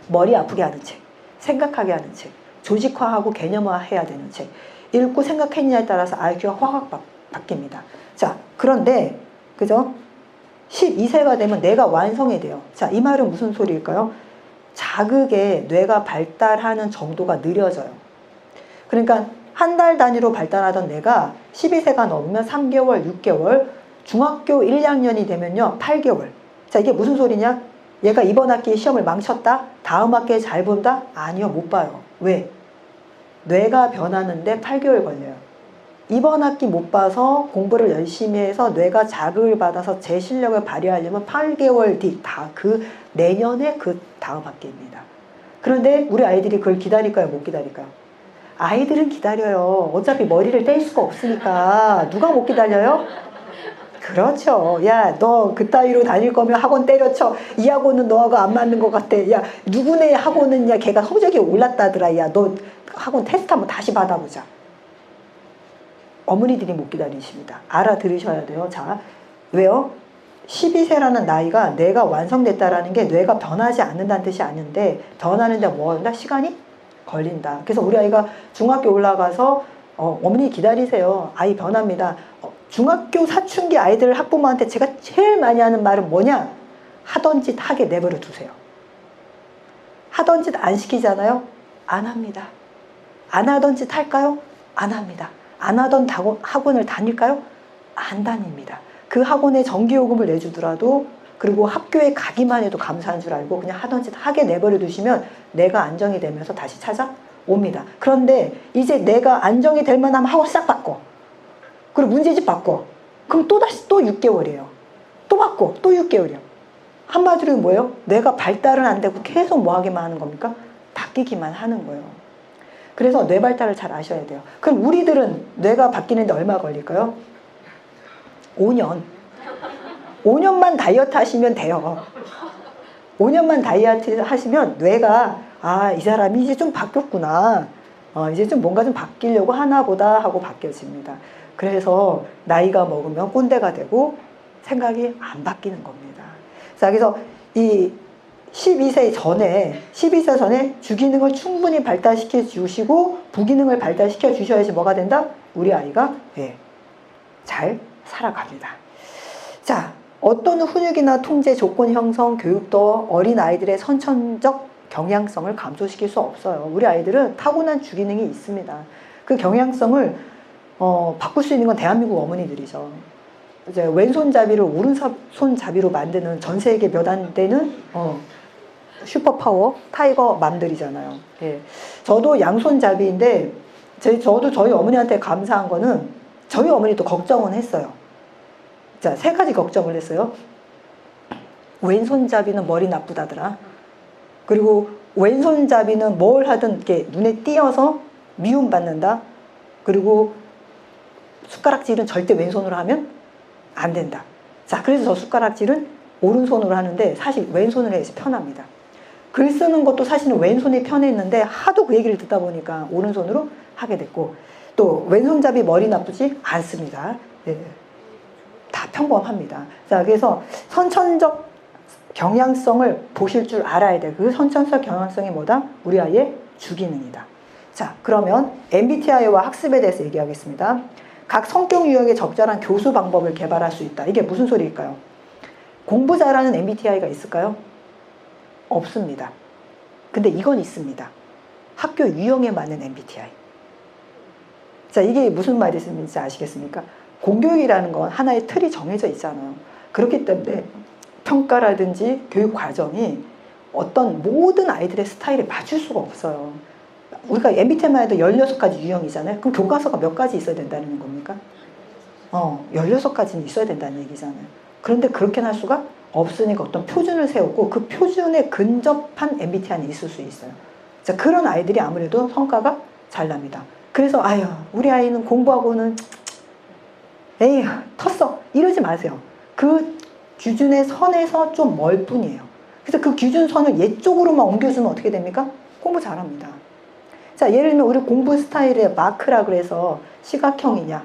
머리 아프게 하는 책, 생각하게 하는 책, 조직화하고 개념화해야 되는 책 읽고 생각했냐에 따라서 IQ가 확 바뀝니다. 자, 그런데 그죠? 12세가 되면 뇌가 완성이 돼요. 자, 이 말은 무슨 소리일까요? 자극에 뇌가 발달하는 정도가 느려져요. 그러니까 한 달 단위로 발달하던 뇌가 12세가 넘으면 3개월, 6개월, 중학교 1, 2학년이 되면요 8개월. 자, 이게 무슨 소리냐? 얘가 이번 학기에 시험을 망쳤다? 다음 학기에 잘 본다? 아니요, 못 봐요. 왜? 뇌가 변하는데 8개월 걸려요. 이번 학기 못 봐서 공부를 열심히 해서 뇌가 자극을 받아서 제 실력을 발휘하려면 8개월 뒤, 다 그 내년에 그 다음 학기입니다. 그런데 우리 아이들이 그걸 기다릴까요? 못 기다릴까요? 아이들은 기다려요. 어차피 머리를 뗄 수가 없으니까. 누가 못 기다려요? 그렇죠. 야, 너 그따위로 다닐 거면 학원 때려쳐. 이 학원은 너하고 안 맞는 것 같아. 야, 누구네 학원은 야, 걔가 성적이 올랐다더라. 야, 너 학원 테스트 한번 다시 받아보자. 어머니들이 못 기다리십니다. 알아들으셔야 돼요. 자, 왜요? 12세라는 나이가 뇌가 완성됐다라는 게 뇌가 변하지 않는다는 뜻이 아닌데, 변하는데 뭐 한다? 시간이 걸린다. 그래서 우리 아이가 중학교 올라가서 어머니 기다리세요. 아이 변합니다. 중학교 사춘기 아이들 학부모한테 제가 제일 많이 하는 말은 뭐냐? 하던 짓 하게 내버려 두세요. 하던 짓 안 시키잖아요? 안 합니다. 안 하던 짓 할까요? 안 합니다. 안 하던 학원을 다닐까요? 안 다닙니다. 그 학원에 정기요금을 내주더라도, 그리고 학교에 가기만 해도 감사한 줄 알고 그냥 하던 짓 하게 내버려 두시면 내가 안정이 되면서 다시 찾아옵니다. 그런데 이제 내가 안정이 될 만하면 학원 싹 바꿔. 그리고 문제집 바꿔. 그럼 또다시 또 6개월이에요. 또 바꿔. 또 6개월이에요. 한마디로 뭐예요? 내가 발달은 안 되고 계속 뭐 하기만 하는 겁니까? 바뀌기만 하는 거예요. 그래서 뇌 발달을 잘 아셔야 돼요. 그럼 우리들은 뇌가 바뀌는데 얼마 걸릴까요? 5년. 5년만 다이어트 하시면 돼요. 5년만 다이어트 하시면 뇌가 이 사람이 이제 좀 바뀌었구나. 이제 좀 뭔가 좀 바뀌려고 하나 보다 하고 바뀌어집니다. 그래서 나이가 먹으면 꼰대가 되고 생각이 안 바뀌는 겁니다. 자, 그래서 이 12세 전에 주기능을 충분히 발달시켜 주시고 부기능을 발달시켜 주셔야지 뭐가 된다? 우리 아이가 잘 살아갑니다. 자, 어떤 훈육이나 통제, 조건 형성, 교육도 어린 아이들의 선천적 경향성을 감소시킬 수 없어요. 우리 아이들은 타고난 주기능이 있습니다. 그 경향성을 바꿀 수 있는 건 대한민국 어머니들이죠. 이제 왼손잡이를 오른손잡이로 만드는 전 세계 몇 안 되는 슈퍼파워 타이거 맘들이잖아요. 예. 저도 양손잡이인데 저도 저희 어머니한테 감사한 거는 저희 어머니도 걱정은 했어요. 자, 3가지 걱정을 했어요. 왼손잡이는 머리 나쁘다더라. 그리고 왼손잡이는 뭘 하든 이렇게 눈에 띄어서 미움받는다. 그리고 숟가락질은 절대 왼손으로 하면 안 된다. 자, 그래서 저 숟가락질은 오른손으로 하는데 사실 왼손으로 해서 편합니다. 글 쓰는 것도 사실은 왼손이 편했는데 하도 그 얘기를 듣다 보니까 오른손으로 하게 됐고, 또 왼손잡이 머리 나쁘지 않습니다. 네. 다 평범합니다. 자, 그래서 선천적 경향성을 보실 줄 알아야 돼. 그 선천적 경향성이 뭐다? 우리 아이의 주기능이다. 자, 그러면 MBTI와 학습에 대해서 얘기하겠습니다. 각 성격 유형에 적절한 교수 방법을 개발할 수 있다. 이게 무슨 소리일까요? 공부 잘하는 MBTI가 있을까요? 없습니다. 근데 이건 있습니다. 학교 유형에 맞는 MBTI. 자, 이게 무슨 말인지 아시겠습니까? 공교육이라는 건 하나의 틀이 정해져 있잖아요. 그렇기 때문에 평가라든지 교육 과정이 어떤 모든 아이들의 스타일에 맞출 수가 없어요. 우리가 MBTI만 해도 16가지 유형이잖아요. 그럼 교과서가 몇 가지 있어야 된다는 겁니까? 16가지는 있어야 된다는 얘기잖아요. 그런데 그렇게는 할 수가 없으니까 어떤 표준을 세우고 그 표준에 근접한 MBTI는 있을 수 있어요. 자, 그런 아이들이 아무래도 성과가 잘 납니다. 그래서 아유 우리 아이는 공부하고는 에휴 텄어 이러지 마세요. 그 기준의 선에서 좀 멀 뿐이에요. 그래서 그 기준선을 얘 쪽으로만 옮겨주면 어떻게 됩니까? 공부 잘합니다. 자, 예를 들면 우리 공부 스타일의 마크라 그래서 시각형이냐,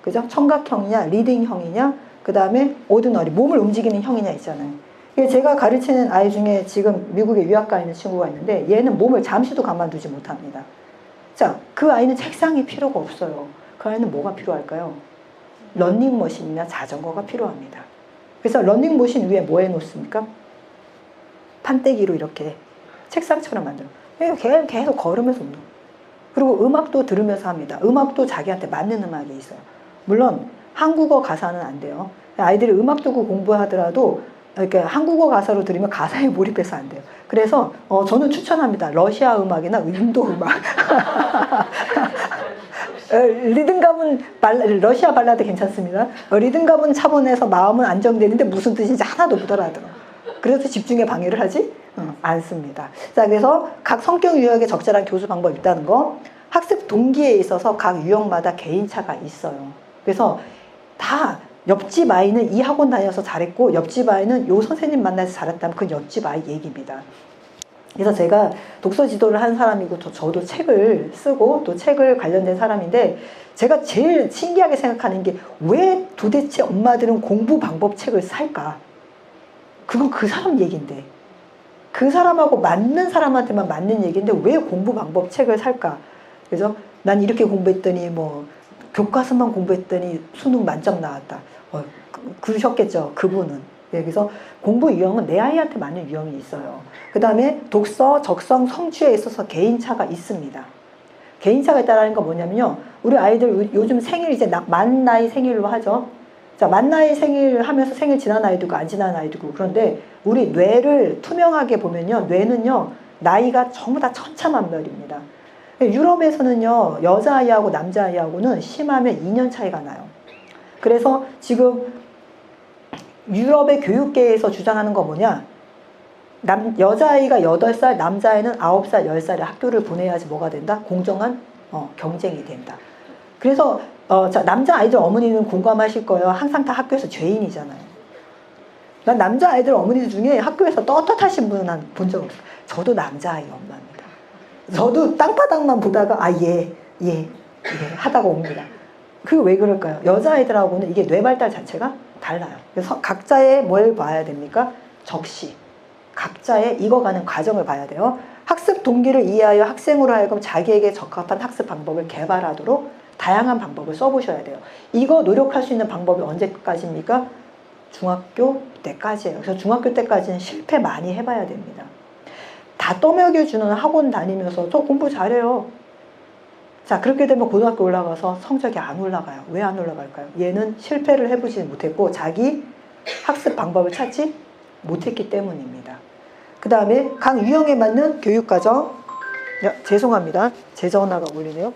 그죠? 청각형이냐, 리딩형이냐, 그 다음에 오드너리, 몸을 움직이는 형이냐 있잖아요. 제가 가르치는 아이 중에 지금 미국에 유학 가 있는 친구가 있는데 얘는 몸을 잠시도 가만두지 못합니다. 자, 그 아이는 책상이 필요가 없어요. 그 아이는 뭐가 필요할까요? 러닝머신이나 자전거가 필요합니다. 그래서 러닝머신 위에 뭐 해놓습니까? 판때기로 이렇게 책상처럼 만들어. 계속 걸으면서 운동. 그리고 음악도 들으면서 합니다. 음악도 자기한테 맞는 음악이 있어요. 물론 한국어 가사는 안 돼요. 아이들이 음악 듣고 공부하더라도 이렇게 한국어 가사로 들으면 가사에 몰입해서 안 돼요. 그래서 저는 추천합니다. 러시아 음악이나 인도 음악. 리듬감은 러시아 발라드 괜찮습니다. 리듬감은 차분해서 마음은 안정되는데 무슨 뜻인지 하나도 못 알아들어. 그래서 집중에 방해를 하지 않습니다. 자, 그래서 각 성격 유형에 적절한 교수 방법이 있다는 거. 학습 동기에 있어서 각 유형마다 개인차가 있어요. 그래서 다 옆집 아이는 이 학원 다녀서 잘했고 옆집 아이는 요 선생님 만나서 잘했다면 그건 옆집 아이 얘기입니다. 그래서 제가 독서 지도를 한 사람이고 저도 책을 쓰고 또 책을 관련된 사람인데 제가 제일 신기하게 생각하는 게 왜 도대체 엄마들은 공부 방법 책을 살까? 그건 그 사람 얘기인데 그 사람하고 맞는 사람한테만 맞는 얘기인데 왜 공부 방법 책을 살까? 그래서 난 이렇게 공부했더니 뭐 교과서만 공부했더니 수능 만점 나왔다. 그러셨겠죠. 그분은. 예, 그래서 공부 유형은 내 아이한테 맞는 유형이 있어요. 그 다음에 독서, 적성, 성취에 있어서 개인차가 있습니다. 개인차가 있다는 건 뭐냐면요. 우리 아이들 요즘 생일 이제 만 나이 생일로 하죠. 자, 만 나이 생일 하면서 생일 지난 아이도 있고 안 지난 아이도 있고 그런데 우리 뇌를 투명하게 보면요. 뇌는요. 나이가 전부 다 천차만별입니다. 유럽에서는요. 여자아이하고 남자아이하고는 심하면 2년 차이가 나요. 그래서 지금 유럽의 교육계에서 주장하는 거 뭐냐? 여자아이가 8살, 남자아이는 9살, 10살에 학교를 보내야지 뭐가 된다? 공정한 경쟁이 된다. 그래서 자, 남자아이들 어머니는 공감하실 거예요. 항상 다 학교에서 죄인이잖아요. 난 남자아이들 어머니들 중에 학교에서 떳떳하신 분은 본 적 없어요. 저도 남자아이 엄마입니다. 저도 땅바닥만 보다가 예 하다가 옵니다. 그게 왜 그럴까요? 여자아이들하고는 이게 뇌발달 자체가 달라요. 그래서 각자의 뭘 봐야 됩니까? 적시. 각자의 익어가는 과정을 봐야 돼요. 학습 동기를 이해하여 학생으로 하여금 자기에게 적합한 학습 방법을 개발하도록 다양한 방법을 써보셔야 돼요. 이거 노력할 수 있는 방법이 언제까지입니까? 중학교 때까지예요. 그래서 중학교 때까지는 실패 많이 해봐야 됩니다. 다 떠먹여주는 학원 다니면서 저 공부 잘해요. 자, 그렇게 되면 고등학교 올라가서 성적이 안 올라가요. 왜 안 올라갈까요? 얘는 실패를 해보지 못했고 자기 학습 방법을 찾지 못했기 때문입니다. 그 다음에 각 유형에 맞는 교육과정. 죄송합니다. 제 전화가 울리네요.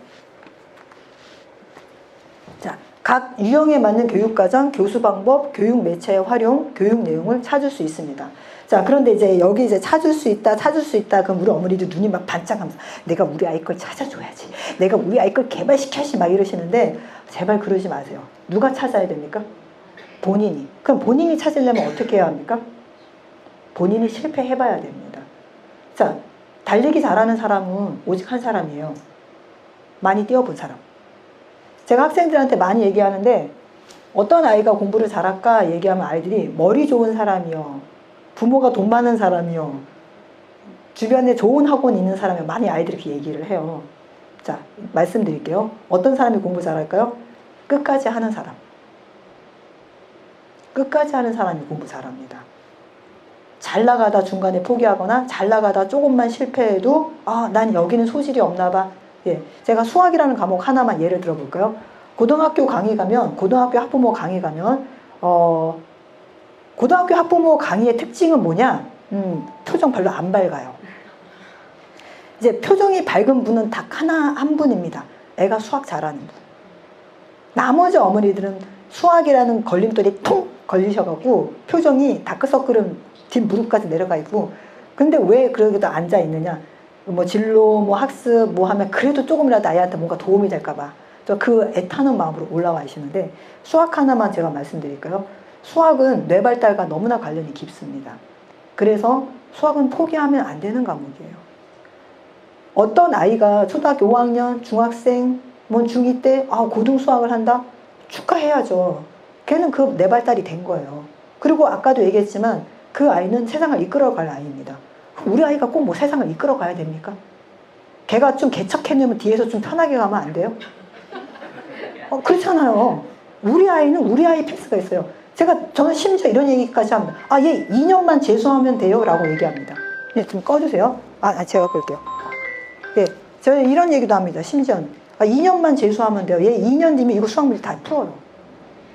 자, 각 유형에 맞는 교육과정, 교수 방법, 교육 매체의 활용, 교육 내용을 찾을 수 있습니다. 자, 그런데 이제 여기 이제 찾을 수 있다. 그럼 우리 어머니들 눈이 막 반짝하면서 내가 우리 아이 걸 찾아줘야지. 내가 우리 아이 걸 개발시켜야지 막 이러시는데 제발 그러지 마세요. 누가 찾아야 됩니까? 본인이. 그럼 본인이 찾으려면 어떻게 해야 합니까? 본인이 실패해봐야 됩니다. 자, 달리기 잘하는 사람은 오직 한 사람이에요. 많이 뛰어본 사람. 제가 학생들한테 많이 얘기하는데 어떤 아이가 공부를 잘할까 얘기하면 아이들이 머리 좋은 사람이요. 부모가 돈 많은 사람이요. 주변에 좋은 학원 있는 사람이 많이 아이들이 이렇게 얘기를 해요. 자, 말씀드릴게요. 어떤 사람이 공부 잘할까요? 끝까지 하는 사람. 끝까지 하는 사람이 공부 잘합니다. 잘 나가다 중간에 포기하거나 잘 나가다 조금만 실패해도 난 여기는 소질이 없나 봐. 예, 제가 수학이라는 과목 하나만 예를 들어볼까요? 고등학교 학부모 강의 가면 고등학교 학부모 강의의 특징은 뭐냐? 표정 별로 안 밝아요. 이제 표정이 밝은 분은 딱 한 분입니다. 애가 수학 잘하는 분. 나머지 어머니들은 수학이라는 걸림돌이 통 걸리셔가지고 표정이 다크서클은 뒷무릎까지 내려가 있고 근데 왜 그러기도 앉아 있느냐? 뭐 진로, 뭐 학습, 뭐 하면 그래도 조금이라도 아이한테 뭔가 도움이 될까봐 그 애타는 마음으로 올라와 계시는데 수학 하나만 제가 말씀드릴까요? 수학은 뇌 발달과 너무나 관련이 깊습니다. 그래서 수학은 포기하면 안 되는 과목이에요. 어떤 아이가 초등학교 5학년, 중학생, 뭐 중2 때 고등 수학을 한다? 축하해야죠. 걔는 그 뇌 발달이 된 거예요. 그리고 아까도 얘기했지만 그 아이는 세상을 이끌어갈 아이입니다. 우리 아이가 꼭 뭐 세상을 이끌어 가야 됩니까? 걔가 좀 개척해내면 뒤에서 좀 편하게 가면 안 돼요? 그렇잖아요. 우리 아이는 우리 아이 필수가 있어요. 저는 심지어 이런 얘기까지 합니다. 얘 2년만 재수하면 돼요 라고 얘기합니다. 네, 좀 꺼주세요. 제가 끌게요. 예, 저는 이런 얘기도 합니다. 심지어는 2년만 재수하면 돼요. 얘 2년 뒤면 이거 수학 문제 다 풀어요.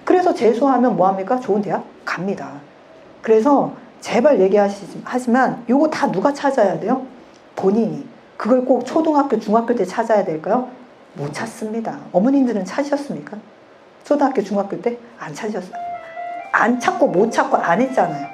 그래서 재수하면 뭐합니까? 좋은 대학 갑니다. 그래서 제발 얘기하지만 요거 다 누가 찾아야 돼요? 본인이. 그걸 꼭 초등학교, 중학교 때 찾아야 될까요? 못 찾습니다. 어머님들은 찾으셨습니까? 초등학교, 중학교 때 안 찾으셨어요. 안 찾고 못 찾고 안 했잖아요.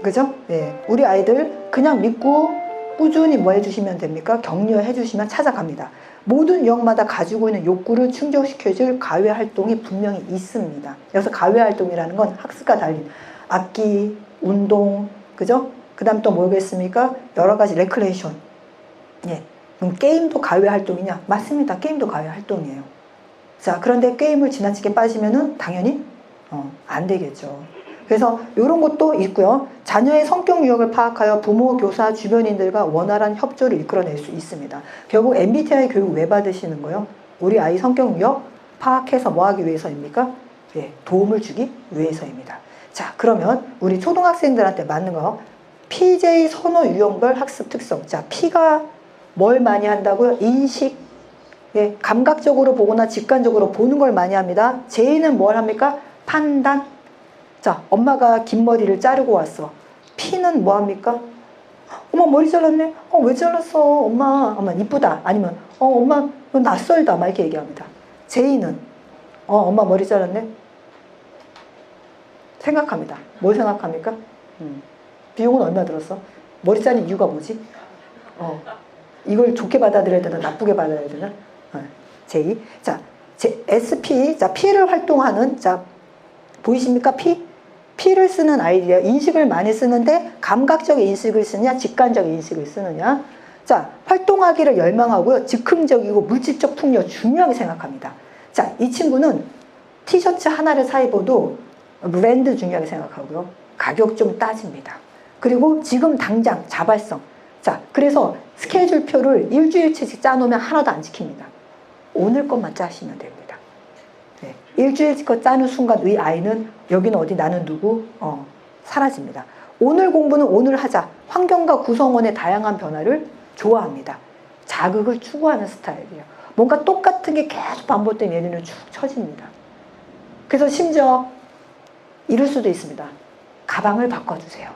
그죠? 예. 우리 아이들 그냥 믿고 꾸준히 뭐 해주시면 됩니까? 격려해 주시면 찾아갑니다. 모든 유형마다 가지고 있는 욕구를 충족시켜줄 가외 활동이 분명히 있습니다. 여기서 가외 활동이라는 건 학습과 달린 악기, 운동, 그죠? 그 다음 또 뭐겠습니까? 여러 가지 레크레이션. 예. 그럼 게임도 가외 활동이냐? 맞습니다. 게임도 가외 활동이에요. 자, 그런데 게임을 지나치게 빠지면은 당연히 안 되겠죠. 그래서 이런 것도 있고요. 자녀의 성격 유형을 파악하여 부모, 교사, 주변인들과 원활한 협조를 이끌어낼 수 있습니다. 결국 MBTI 교육 왜 받으시는 거예요? 우리 아이 성격 유형 파악해서 뭐 하기 위해서입니까? 예, 도움을 주기 위해서입니다. 자, 그러면 우리 초등학생들한테 맞는 거 PJ 선호 유형별 학습 특성. 자, P가 뭘 많이 한다고요? 인식, 예, 감각적으로 보거나 직관적으로 보는 걸 많이 합니다. J는 뭘 합니까? 판단. 자, 엄마가 긴 머리를 자르고 왔어. P는 뭐 합니까? 엄마 머리 잘랐네? 왜 잘랐어? 엄마 이쁘다. 아니면 엄마 낯설다. 막 이렇게 얘기합니다. J는 엄마 머리 잘랐네? 생각합니다. 뭘 생각합니까? 비용은 얼마 들었어? 머리 자른 이유가 뭐지? 이걸 좋게 받아들여야 되나 나쁘게 받아야 되나? J. 자, SP. 자, P를 활동하는, 자, 보이십니까? P를 쓰는 아이디어. 인식을 많이 쓰는데 감각적 인식을 쓰느냐, 직관적 인식을 쓰느냐. 자, 활동하기를 열망하고요. 즉흥적이고 물질적 풍요 중요하게 생각합니다. 자, 이 친구는 티셔츠 하나를 사 입어도 브랜드 중요하게 생각하고요. 가격 좀 따집니다. 그리고 지금 당장 자발성. 자, 그래서 스케줄표를 일주일치씩 짜놓으면 하나도 안 지킵니다. 오늘 것만 짜시면 됩니다. 네. 일주일치 것 짜는 순간 이 아이는 여기는 어디 나는 누구? 사라집니다. 오늘 공부는 오늘 하자. 환경과 구성원의 다양한 변화를 좋아합니다. 자극을 추구하는 스타일이에요. 뭔가 똑같은 게 계속 반복되면 얘네는 축 처집니다. 그래서 심지어 이럴 수도 있습니다. 가방을 바꿔주세요.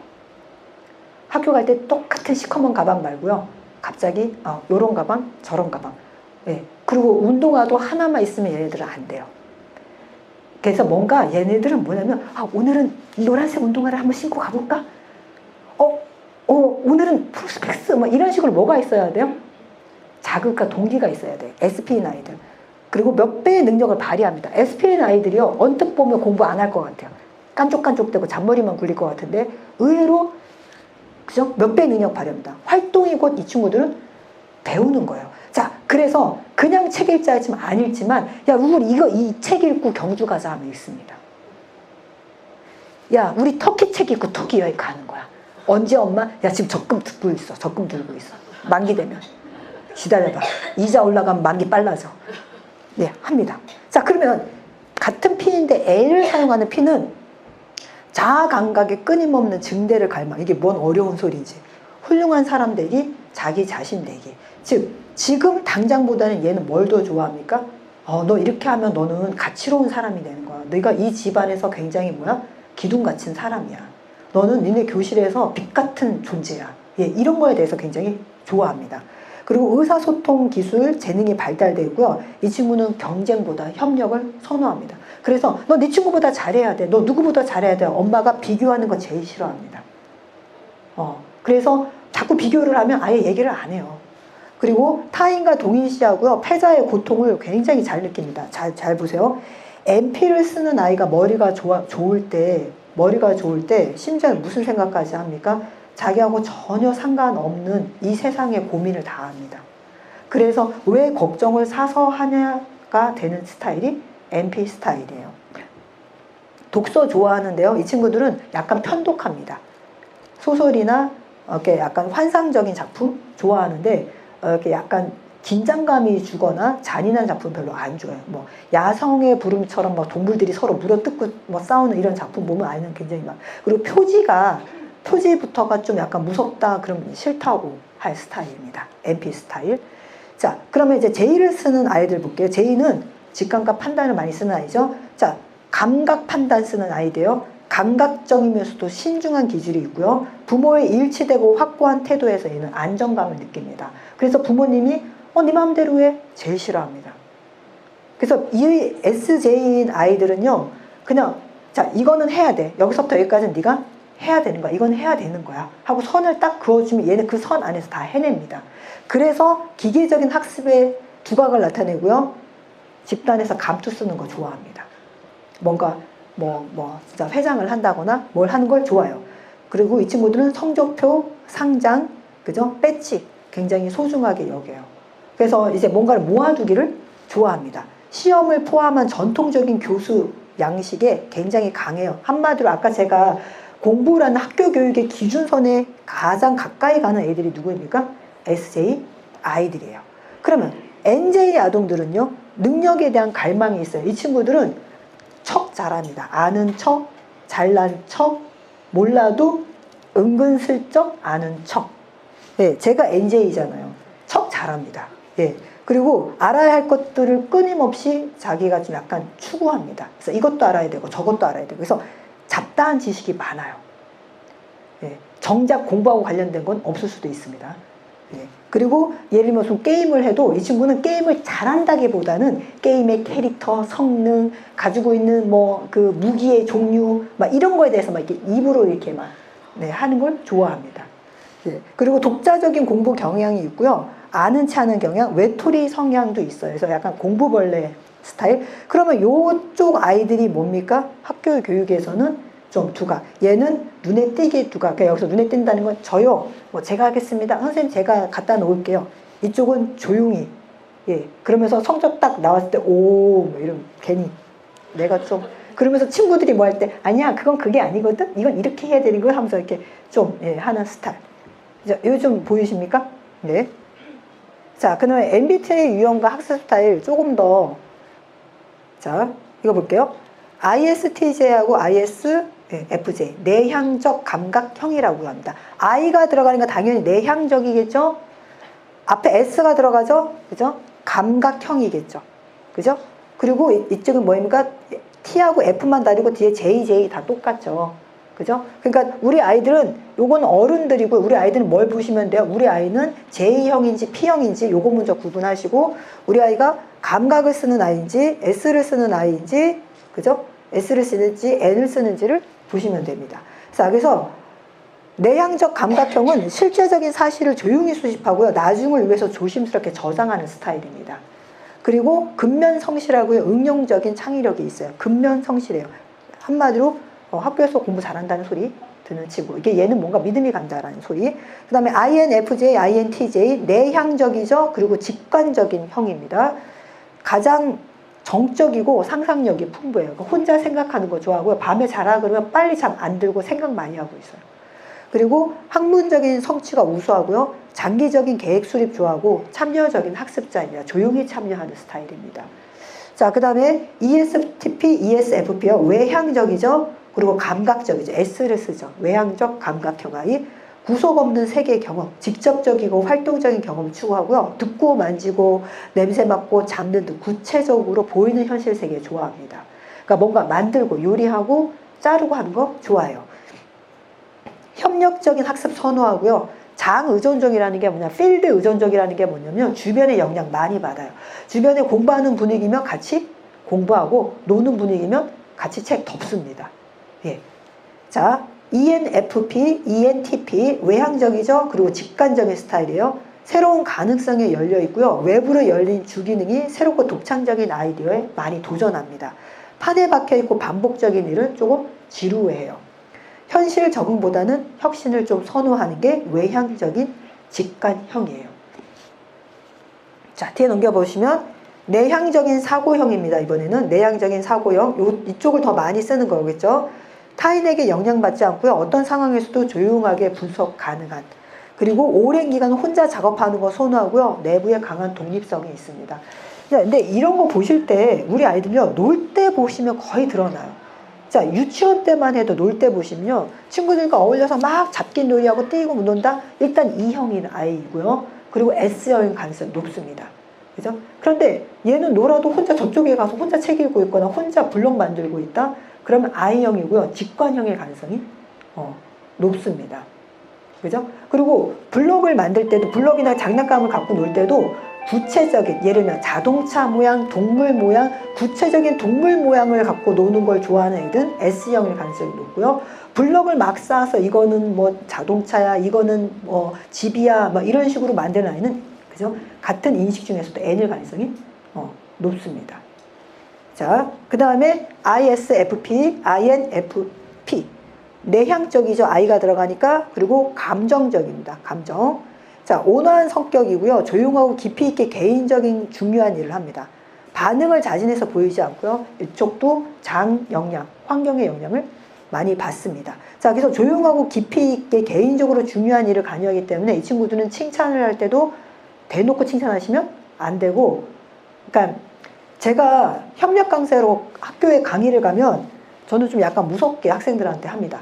학교 갈 때 똑같은 시커먼 가방 말고요. 갑자기 요런 가방, 저런 가방. 네. 그리고 운동화도 하나만 있으면 얘네들은 안 돼요. 그래서 뭔가 얘네들은 뭐냐면 오늘은 노란색 운동화를 한번 신고 가볼까? 오늘은 프로스펙스 뭐 이런 식으로 뭐가 있어야 돼요? 자극과 동기가 있어야 돼요. SP인 아이들. 그리고 몇 배의 능력을 발휘합니다. SP인 아이들이요. 언뜻 보면 공부 안 할 것 같아요. 깐족깐족되고 잔머리만 굴릴 것 같은데 의외로 그죠? 몇 배의 능력 발휘합니다. 활동이 곧 이 친구들은 배우는 거예요. 자, 그래서 그냥 책 읽자 했지만 안 읽지만 야, 우리 이 책 읽고 경주 가자 하면 읽습니다. 야, 우리 터키 책 읽고 터키 여행 가는 거야. 언제 엄마? 야, 지금 적금 들고 있어. 적금 들고 있어. 만기 되면. 기다려봐. 이자 올라가면 만기 빨라져. 네, 합니다. 자, 그러면 같은 P인데 L을 사용하는 P는 자아 감각의 끊임없는 증대를 갈망. 이게 뭔 어려운 소리인지. 훌륭한 사람 되기, 자기 자신 되기. 즉, 지금 당장보다는 얘는 뭘 더 좋아합니까? 너 이렇게 하면 너는 가치로운 사람이 되는 거야. 너가 이 집안에서 굉장히 기둥 같은 사람이야. 너는 니네 교실에서 빛 같은 존재야. 예, 이런 거에 대해서 굉장히 좋아합니다. 그리고 의사소통 기술, 재능이 발달되고요. 이 친구는 경쟁보다 협력을 선호합니다. 그래서 너 네 친구보다 잘해야 돼. 너 누구보다 잘해야 돼. 엄마가 비교하는 거 제일 싫어합니다. 그래서 자꾸 비교를 하면 아예 얘기를 안 해요. 그리고 타인과 동일시하고요. 패자의 고통을 굉장히 잘 느낍니다. 잘 보세요. NP를 쓰는 아이가 머리가 좋을 때 심지어 무슨 생각까지 합니까? 자기하고 전혀 상관없는 이 세상의 고민을 다 합니다. 그래서 왜 걱정을 사서 하냐가 되는 스타일이 NP 스타일이에요. 독서 좋아하는데요. 이 친구들은 약간 편독합니다. 소설이나 이렇게 약간 환상적인 작품 좋아하는데 이렇게 약간 긴장감이 주거나 잔인한 작품 별로 안 좋아해요. 뭐 야성의 부름처럼 막 동물들이 서로 물어뜯고 뭐 싸우는 이런 작품 보면 아이는 굉장히 막, 그리고 표지부터가 좀 약간 무섭다 그러면 싫다고 할 스타일입니다. NP 스타일. 자, 그러면 이제 J를 쓰는 아이들 볼게요. J는 직감과 판단을 많이 쓰는 아이죠. 자, 감각 판단 쓰는 아이들요. 감각적이면서도 신중한 기질이 있고요. 부모의 일치되고 확고한 태도에서 얘는 안정감을 느낍니다. 그래서 부모님이 네 마음대로 해. 제일 싫어합니다. 그래서 이 SJ인 아이들은요. 그냥 자, 이거는 해야 돼. 여기서부터 여기까지는 네가 해야 되는 거야. 이건 해야 되는 거야. 하고 선을 딱 그어주면 얘는 그 선 안에서 다 해냅니다. 그래서 기계적인 학습의 두각을 나타내고요. 집단에서 감투 쓰는 거 좋아합니다. 뭔가 진짜 회장을 한다거나 뭘 하는 걸 좋아해요. 그리고 이 친구들은 성적표, 상장, 그죠? 배지 굉장히 소중하게 여겨요. 그래서 이제 뭔가를 모아두기를 좋아합니다. 시험을 포함한 전통적인 교수 양식에 굉장히 강해요. 한마디로 아까 제가 공부라는 학교 교육의 기준선에 가장 가까이 가는 애들이 누구입니까? SJ 아이들이에요. 그러면 NJ 아동들은요, 능력에 대한 갈망이 있어요. 이 친구들은 척 잘합니다. 아는 척, 잘난 척, 몰라도 은근슬쩍 아는 척. 예, 제가 NJ잖아요. 척 잘합니다. 예. 그리고 알아야 할 것들을 끊임없이 자기가 좀 약간 추구합니다. 그래서 이것도 알아야 되고 저것도 알아야 되고. 그래서 잡다한 지식이 많아요. 예. 정작 공부하고 관련된 건 없을 수도 있습니다. 예. 그리고 예를 들면 무슨 게임을 해도 이 친구는 게임을 잘한다기보다는 게임의 캐릭터, 성능, 가지고 있는 그 무기의 종류, 막 이런 거에 대해서 막 이렇게 입으로 이렇게 막 하는 걸 좋아합니다. 예. 그리고 독자적인 공부 경향이 있고요. 아는 체 하는 경향, 외톨이 성향도 있어요. 그래서 약간 공부벌레 스타일. 그러면 요쪽 아이들이 뭡니까? 학교 교육에서는 좀 두각. 얘는 눈에 띄게 두각. 그러니까 여기서 눈에 띈다는 건 저요. 제가 하겠습니다. 선생님 제가 갖다 놓을게요. 이쪽은 조용히. 예. 그러면서 성적 딱 나왔을 때 이런 괜히 내가 좀 그러면서 친구들이 뭐 할 때 아니야 그건 그게 아니거든. 이건 이렇게 해야 되는 거야 하면서 이렇게 좀 하는 스타일. 이거 좀 보이십니까? 네. 자, 그러면 MBTI 유형과 학습 스타일 조금 더, 자, 이거 볼게요. ISTJ하고 ISFJ, 내향적 감각형이라고 합니다. I가 들어가는 건 당연히 내향적이겠죠? 앞에 S가 들어가죠? 그죠? 감각형이겠죠? 그죠? 그리고 이쪽은 뭐입니까? T하고 F만 다르고 뒤에 JJ 다 똑같죠? 그죠? 그러니까 우리 아이들은 요건 어른들이고 우리 아이들은 뭘 보시면 돼요? 우리 아이는 J형인지 P형인지 요거 먼저 구분하시고 우리 아이가 감각을 쓰는 아이인지 S를 쓰는 아이인지 그죠? S를 쓰는지 N을 쓰는지를 보시면 됩니다. 자, 그래서 내향적 감각형은 실제적인 사실을 조용히 수집하고요. 나중을 위해서 조심스럽게 저장하는 스타일입니다. 그리고 근면성실하고요. 응용적인 창의력이 있어요. 근면성실해요. 한마디로 학교에서 공부 잘한다는 소리 듣는 친구. 이게 얘는 뭔가 믿음이 간다라는 소리. 그 다음에 INFJ, INTJ, 내향적이죠. 그리고 직관적인 형입니다. 가장 정적이고 상상력이 풍부해요. 혼자 생각하는 거 좋아하고요. 밤에 자라 그러면 빨리 잠 안 들고 생각 많이 하고 있어요. 그리고 학문적인 성취가 우수하고요. 장기적인 계획 수립 좋아하고 참여적인 학습자입니다. 조용히 참여하는 스타일입니다. 자, 그 다음에 ESTP, ESFP요. 외향적이죠. 그리고 감각적이죠. S를 쓰죠. 외향적 감각형 아이. 구속 없는 세계 경험, 직접적이고 활동적인 경험을 추구하고요. 듣고 만지고 냄새 맡고 잡는 등 구체적으로 보이는 현실 세계 좋아합니다. 그러니까 뭔가 만들고 요리하고 자르고 하는 거 좋아해요. 협력적인 학습 선호하고요. 장의존적이라는 게 뭐냐, 필드 의존적이라는 게 뭐냐면 주변의 영향 많이 받아요. 주변에 공부하는 분위기면 같이 공부하고 노는 분위기면 같이 책 덮습니다. 예. 자, ENFP, ENTP 외향적이죠. 그리고 직관적인 스타일이에요. 새로운 가능성에 열려 있고요. 외부로 열린 주기능이 새롭고 독창적인 아이디어에 많이 도전합니다. 판에 박혀있고 반복적인 일을 조금 지루해해요. 현실 적응보다는 혁신을 좀 선호하는 게 외향적인 직관형이에요. 자, 뒤에 넘겨보시면 내향적인 사고형입니다. 이번에는 내향적인 사고형. 이쪽을 더 많이 쓰는 거겠죠. 타인에게 영향받지 않고요. 어떤 상황에서도 조용하게 분석 가능한. 그리고 오랜 기간 혼자 작업하는 거 선호하고요. 내부에 강한 독립성이 있습니다. 근데 이런 거 보실 때 우리 아이들요. 놀 때 보시면 거의 드러나요. 자, 유치원 때만 해도 놀 때 보시면요. 친구들과 어울려서 막 잡기 놀이하고 뛰고 논다. 일단 E형인 아이이고요. 그리고 S형인 가능성이 높습니다. 그죠? 그런데 얘는 놀아도 혼자 저쪽에 가서 혼자 책 읽고 있거나 혼자 블록 만들고 있다? 그러면 I형이고요. 직관형의 가능성이 높습니다. 그죠? 그리고 블록을 만들 때도 블록이나 장난감을 갖고 놀 때도 구체적인, 예를 들면 자동차 모양, 동물 모양, 구체적인 동물 모양을 갖고 노는 걸 좋아하는 애들은 S형일 가능성이 높고요. 블록을 막 쌓아서 이거는 뭐 자동차야, 이거는 뭐 집이야, 막 이런 식으로 만드는 아이는, 그죠? 같은 인식 중에서도 N일 가능성이 높습니다. 자, 그 다음에 ISFP, INFP. 내향적이죠. I가 들어가니까. 그리고 감정적입니다. 감정. 자, 온화한 성격이고요. 조용하고 깊이 있게 개인적인 중요한 일을 합니다. 반응을 자신에서 보이지 않고요. 이쪽도 장 영향, 환경의 영향을 많이 받습니다. 자, 그래서 조용하고 깊이 있게 개인적으로 중요한 일을 관여하기 때문에 이 친구들은 칭찬을 할 때도 대놓고 칭찬하시면 안 되고, 그러니까 제가 협력 강사로 학교에 강의를 가면 저는 좀 약간 무섭게 학생들한테 합니다.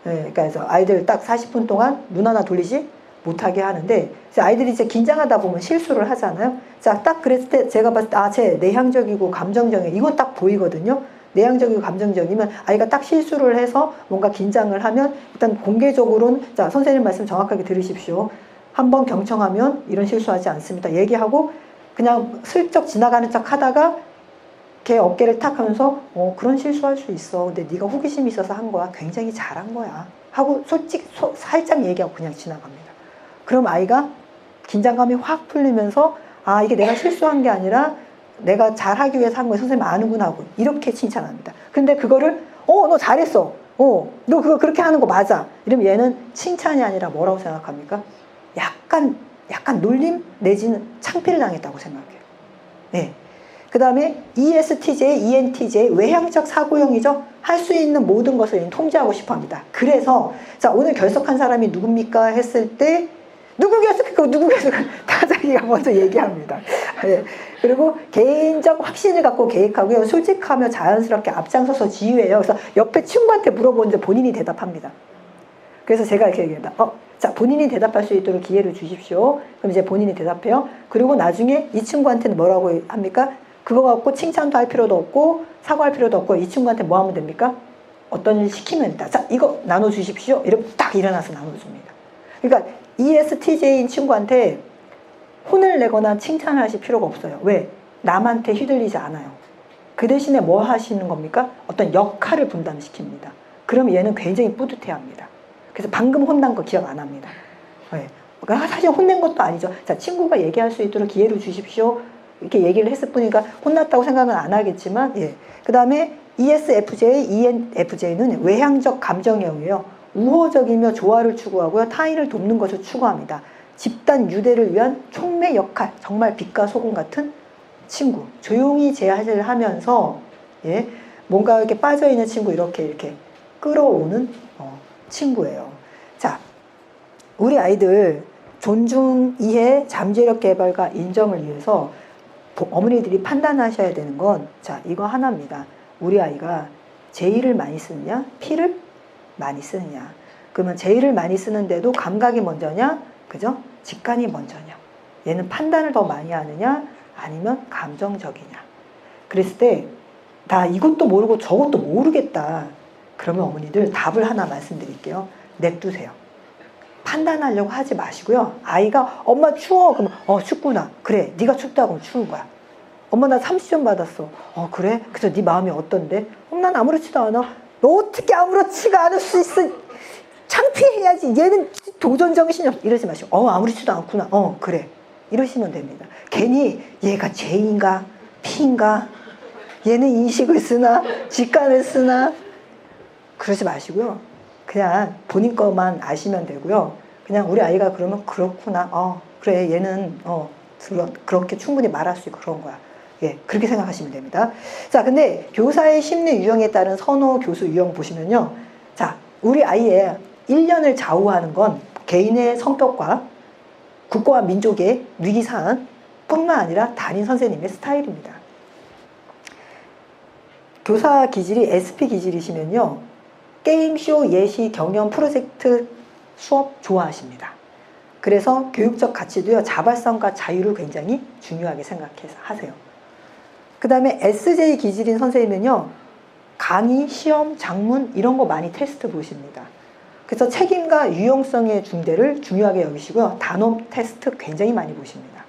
네, 그래서 아이들 딱 40분 동안 눈 하나 돌리지 못하게 하는데, 아이들이 이제 긴장하다 보면 실수를 하잖아요. 자, 딱 그랬을 때 제가 봤을 때, 쟤 내향적이고 감정적이고, 이건 딱 보이거든요. 내향적이고 감정적이면 아이가 딱 실수를 해서 뭔가 긴장을 하면 일단 공개적으로는, 자, 선생님 말씀 정확하게 들으십시오. 한번 경청하면 이런 실수하지 않습니다. 얘기하고 그냥 슬쩍 지나가는 척 하다가 걔 어깨를 탁 하면서 그런 실수할 수 있어. 근데 네가 호기심이 있어서 한 거야. 굉장히 잘한 거야. 하고 솔직히 살짝 얘기하고 그냥 지나갑니다. 그럼 아이가 긴장감이 확 풀리면서 아, 이게 내가 실수한 게 아니라 내가 잘하기 위해서 한 거야. 선생님 아는구나 하고 이렇게 칭찬합니다. 근데 그거를 너 잘했어. 너 그거 그렇게 하는 거 맞아. 이러면 얘는 칭찬이 아니라 뭐라고 생각합니까? 약간 놀림 내지는 창피를 당했다고 생각해요. 네. 그 다음에 ESTJ, ENTJ, 외향적 사고형이죠. 할 수 있는 모든 것을 통제하고 싶어 합니다. 그래서 자, 오늘 결석한 사람이 누굽니까? 했을 때 누구 결석했고 다 자기가 먼저 얘기합니다. 네. 그리고 개인적 확신을 갖고 계획하고요. 솔직하며 자연스럽게 앞장서서 지휘해요. 그래서 옆에 친구한테 물어보는데 본인이 대답합니다. 그래서 제가 이렇게 얘기합니다. 자, 본인이 대답할 수 있도록 기회를 주십시오. 그럼 이제 본인이 대답해요. 그리고 나중에 이 친구한테는 뭐라고 합니까? 그거 갖고 칭찬도 할 필요도 없고 사과할 필요도 없고 이 친구한테 뭐 하면 됩니까? 어떤 일 시키면 된다. 자, 이거 나눠주십시오. 이러면 딱 일어나서 나눠줍니다. 그러니까 ESTJ인 친구한테 혼을 내거나 칭찬을 하실 필요가 없어요. 왜? 남한테 휘둘리지 않아요. 그 대신에 뭐 하시는 겁니까? 어떤 역할을 분담시킵니다. 그러면 얘는 굉장히 뿌듯해합니다. 그래서 방금 혼난 거 기억 안 합니다. 네. 그러니까 사실 혼낸 것도 아니죠. 자, 친구가 얘기할 수 있도록 기회를 주십시오. 이렇게 얘기를 했을 뿐이니까 혼났다고 생각은 안 하겠지만, 예. 그 다음에 ESFJ, ENFJ는 외향적 감정형이에요. 우호적이며 조화를 추구하고요. 타인을 돕는 것을 추구합니다. 집단 유대를 위한 촉매 역할, 정말 빛과 소금 같은 친구. 조용히 제안을 하면서, 예. 뭔가 이렇게 빠져있는 친구 이렇게 끌어오는 친구예요. 자, 우리 아이들 존중, 이해, 잠재력 개발과 인정을 위해서 어머니들이 판단하셔야 되는 건, 자, 이거 하나입니다. 우리 아이가 J를 많이 쓰느냐, P를 많이 쓰느냐. 그러면 J를 많이 쓰는데도 감각이 먼저냐, 그죠? 직관이 먼저냐. 얘는 판단을 더 많이 하느냐, 아니면 감정적이냐. 그랬을 때, 나 이것도 모르고 저것도 모르겠다. 그러면 어머니들 답을 하나 말씀드릴게요. 냅두세요. 판단하려고 하지 마시고요. 아이가 엄마 추워. 그러면 춥구나. 그래, 네가 춥다고 하면 추운 거야. 엄마 나 30점 받았어. 그래? 그래서 네 마음이 어떤데? 난 아무렇지도 않아. 너 어떻게 아무렇지가 않을 수 있어? 창피해야지. 얘는 도전 정신이 없 이러지 마시고 아무렇지도 않구나. 그래. 이러시면 됩니다. 괜히 얘가 J인가 P인가 얘는 인식을 쓰나 직관을 쓰나 그러지 마시고요. 그냥 본인 것만 아시면 되고요. 그냥 우리 아이가 그러면 그렇구나. 그래 얘는 그렇게 충분히 말할 수 있고 그런 거야. 예, 그렇게 생각하시면 됩니다. 자, 근데 교사의 심리 유형에 따른 선호 교수 유형 보시면요. 자, 우리 아이의 1년을 좌우하는 건 개인의 성격과 국가와 민족의 위기사안 뿐만 아니라 담임 선생님의 스타일입니다. 교사 기질이 SP 기질이시면요. 게임쇼, 예시, 경연, 프로젝트, 수업 좋아하십니다. 그래서 교육적 가치도요. 자발성과 자유를 굉장히 중요하게 생각해서 하세요. 그 다음에 SJ 기질인 선생님은요. 강의, 시험, 장문 이런 거 많이 테스트 보십니다. 그래서 책임과 유용성의 중대를 중요하게 여기시고요. 단원 테스트 굉장히 많이 보십니다.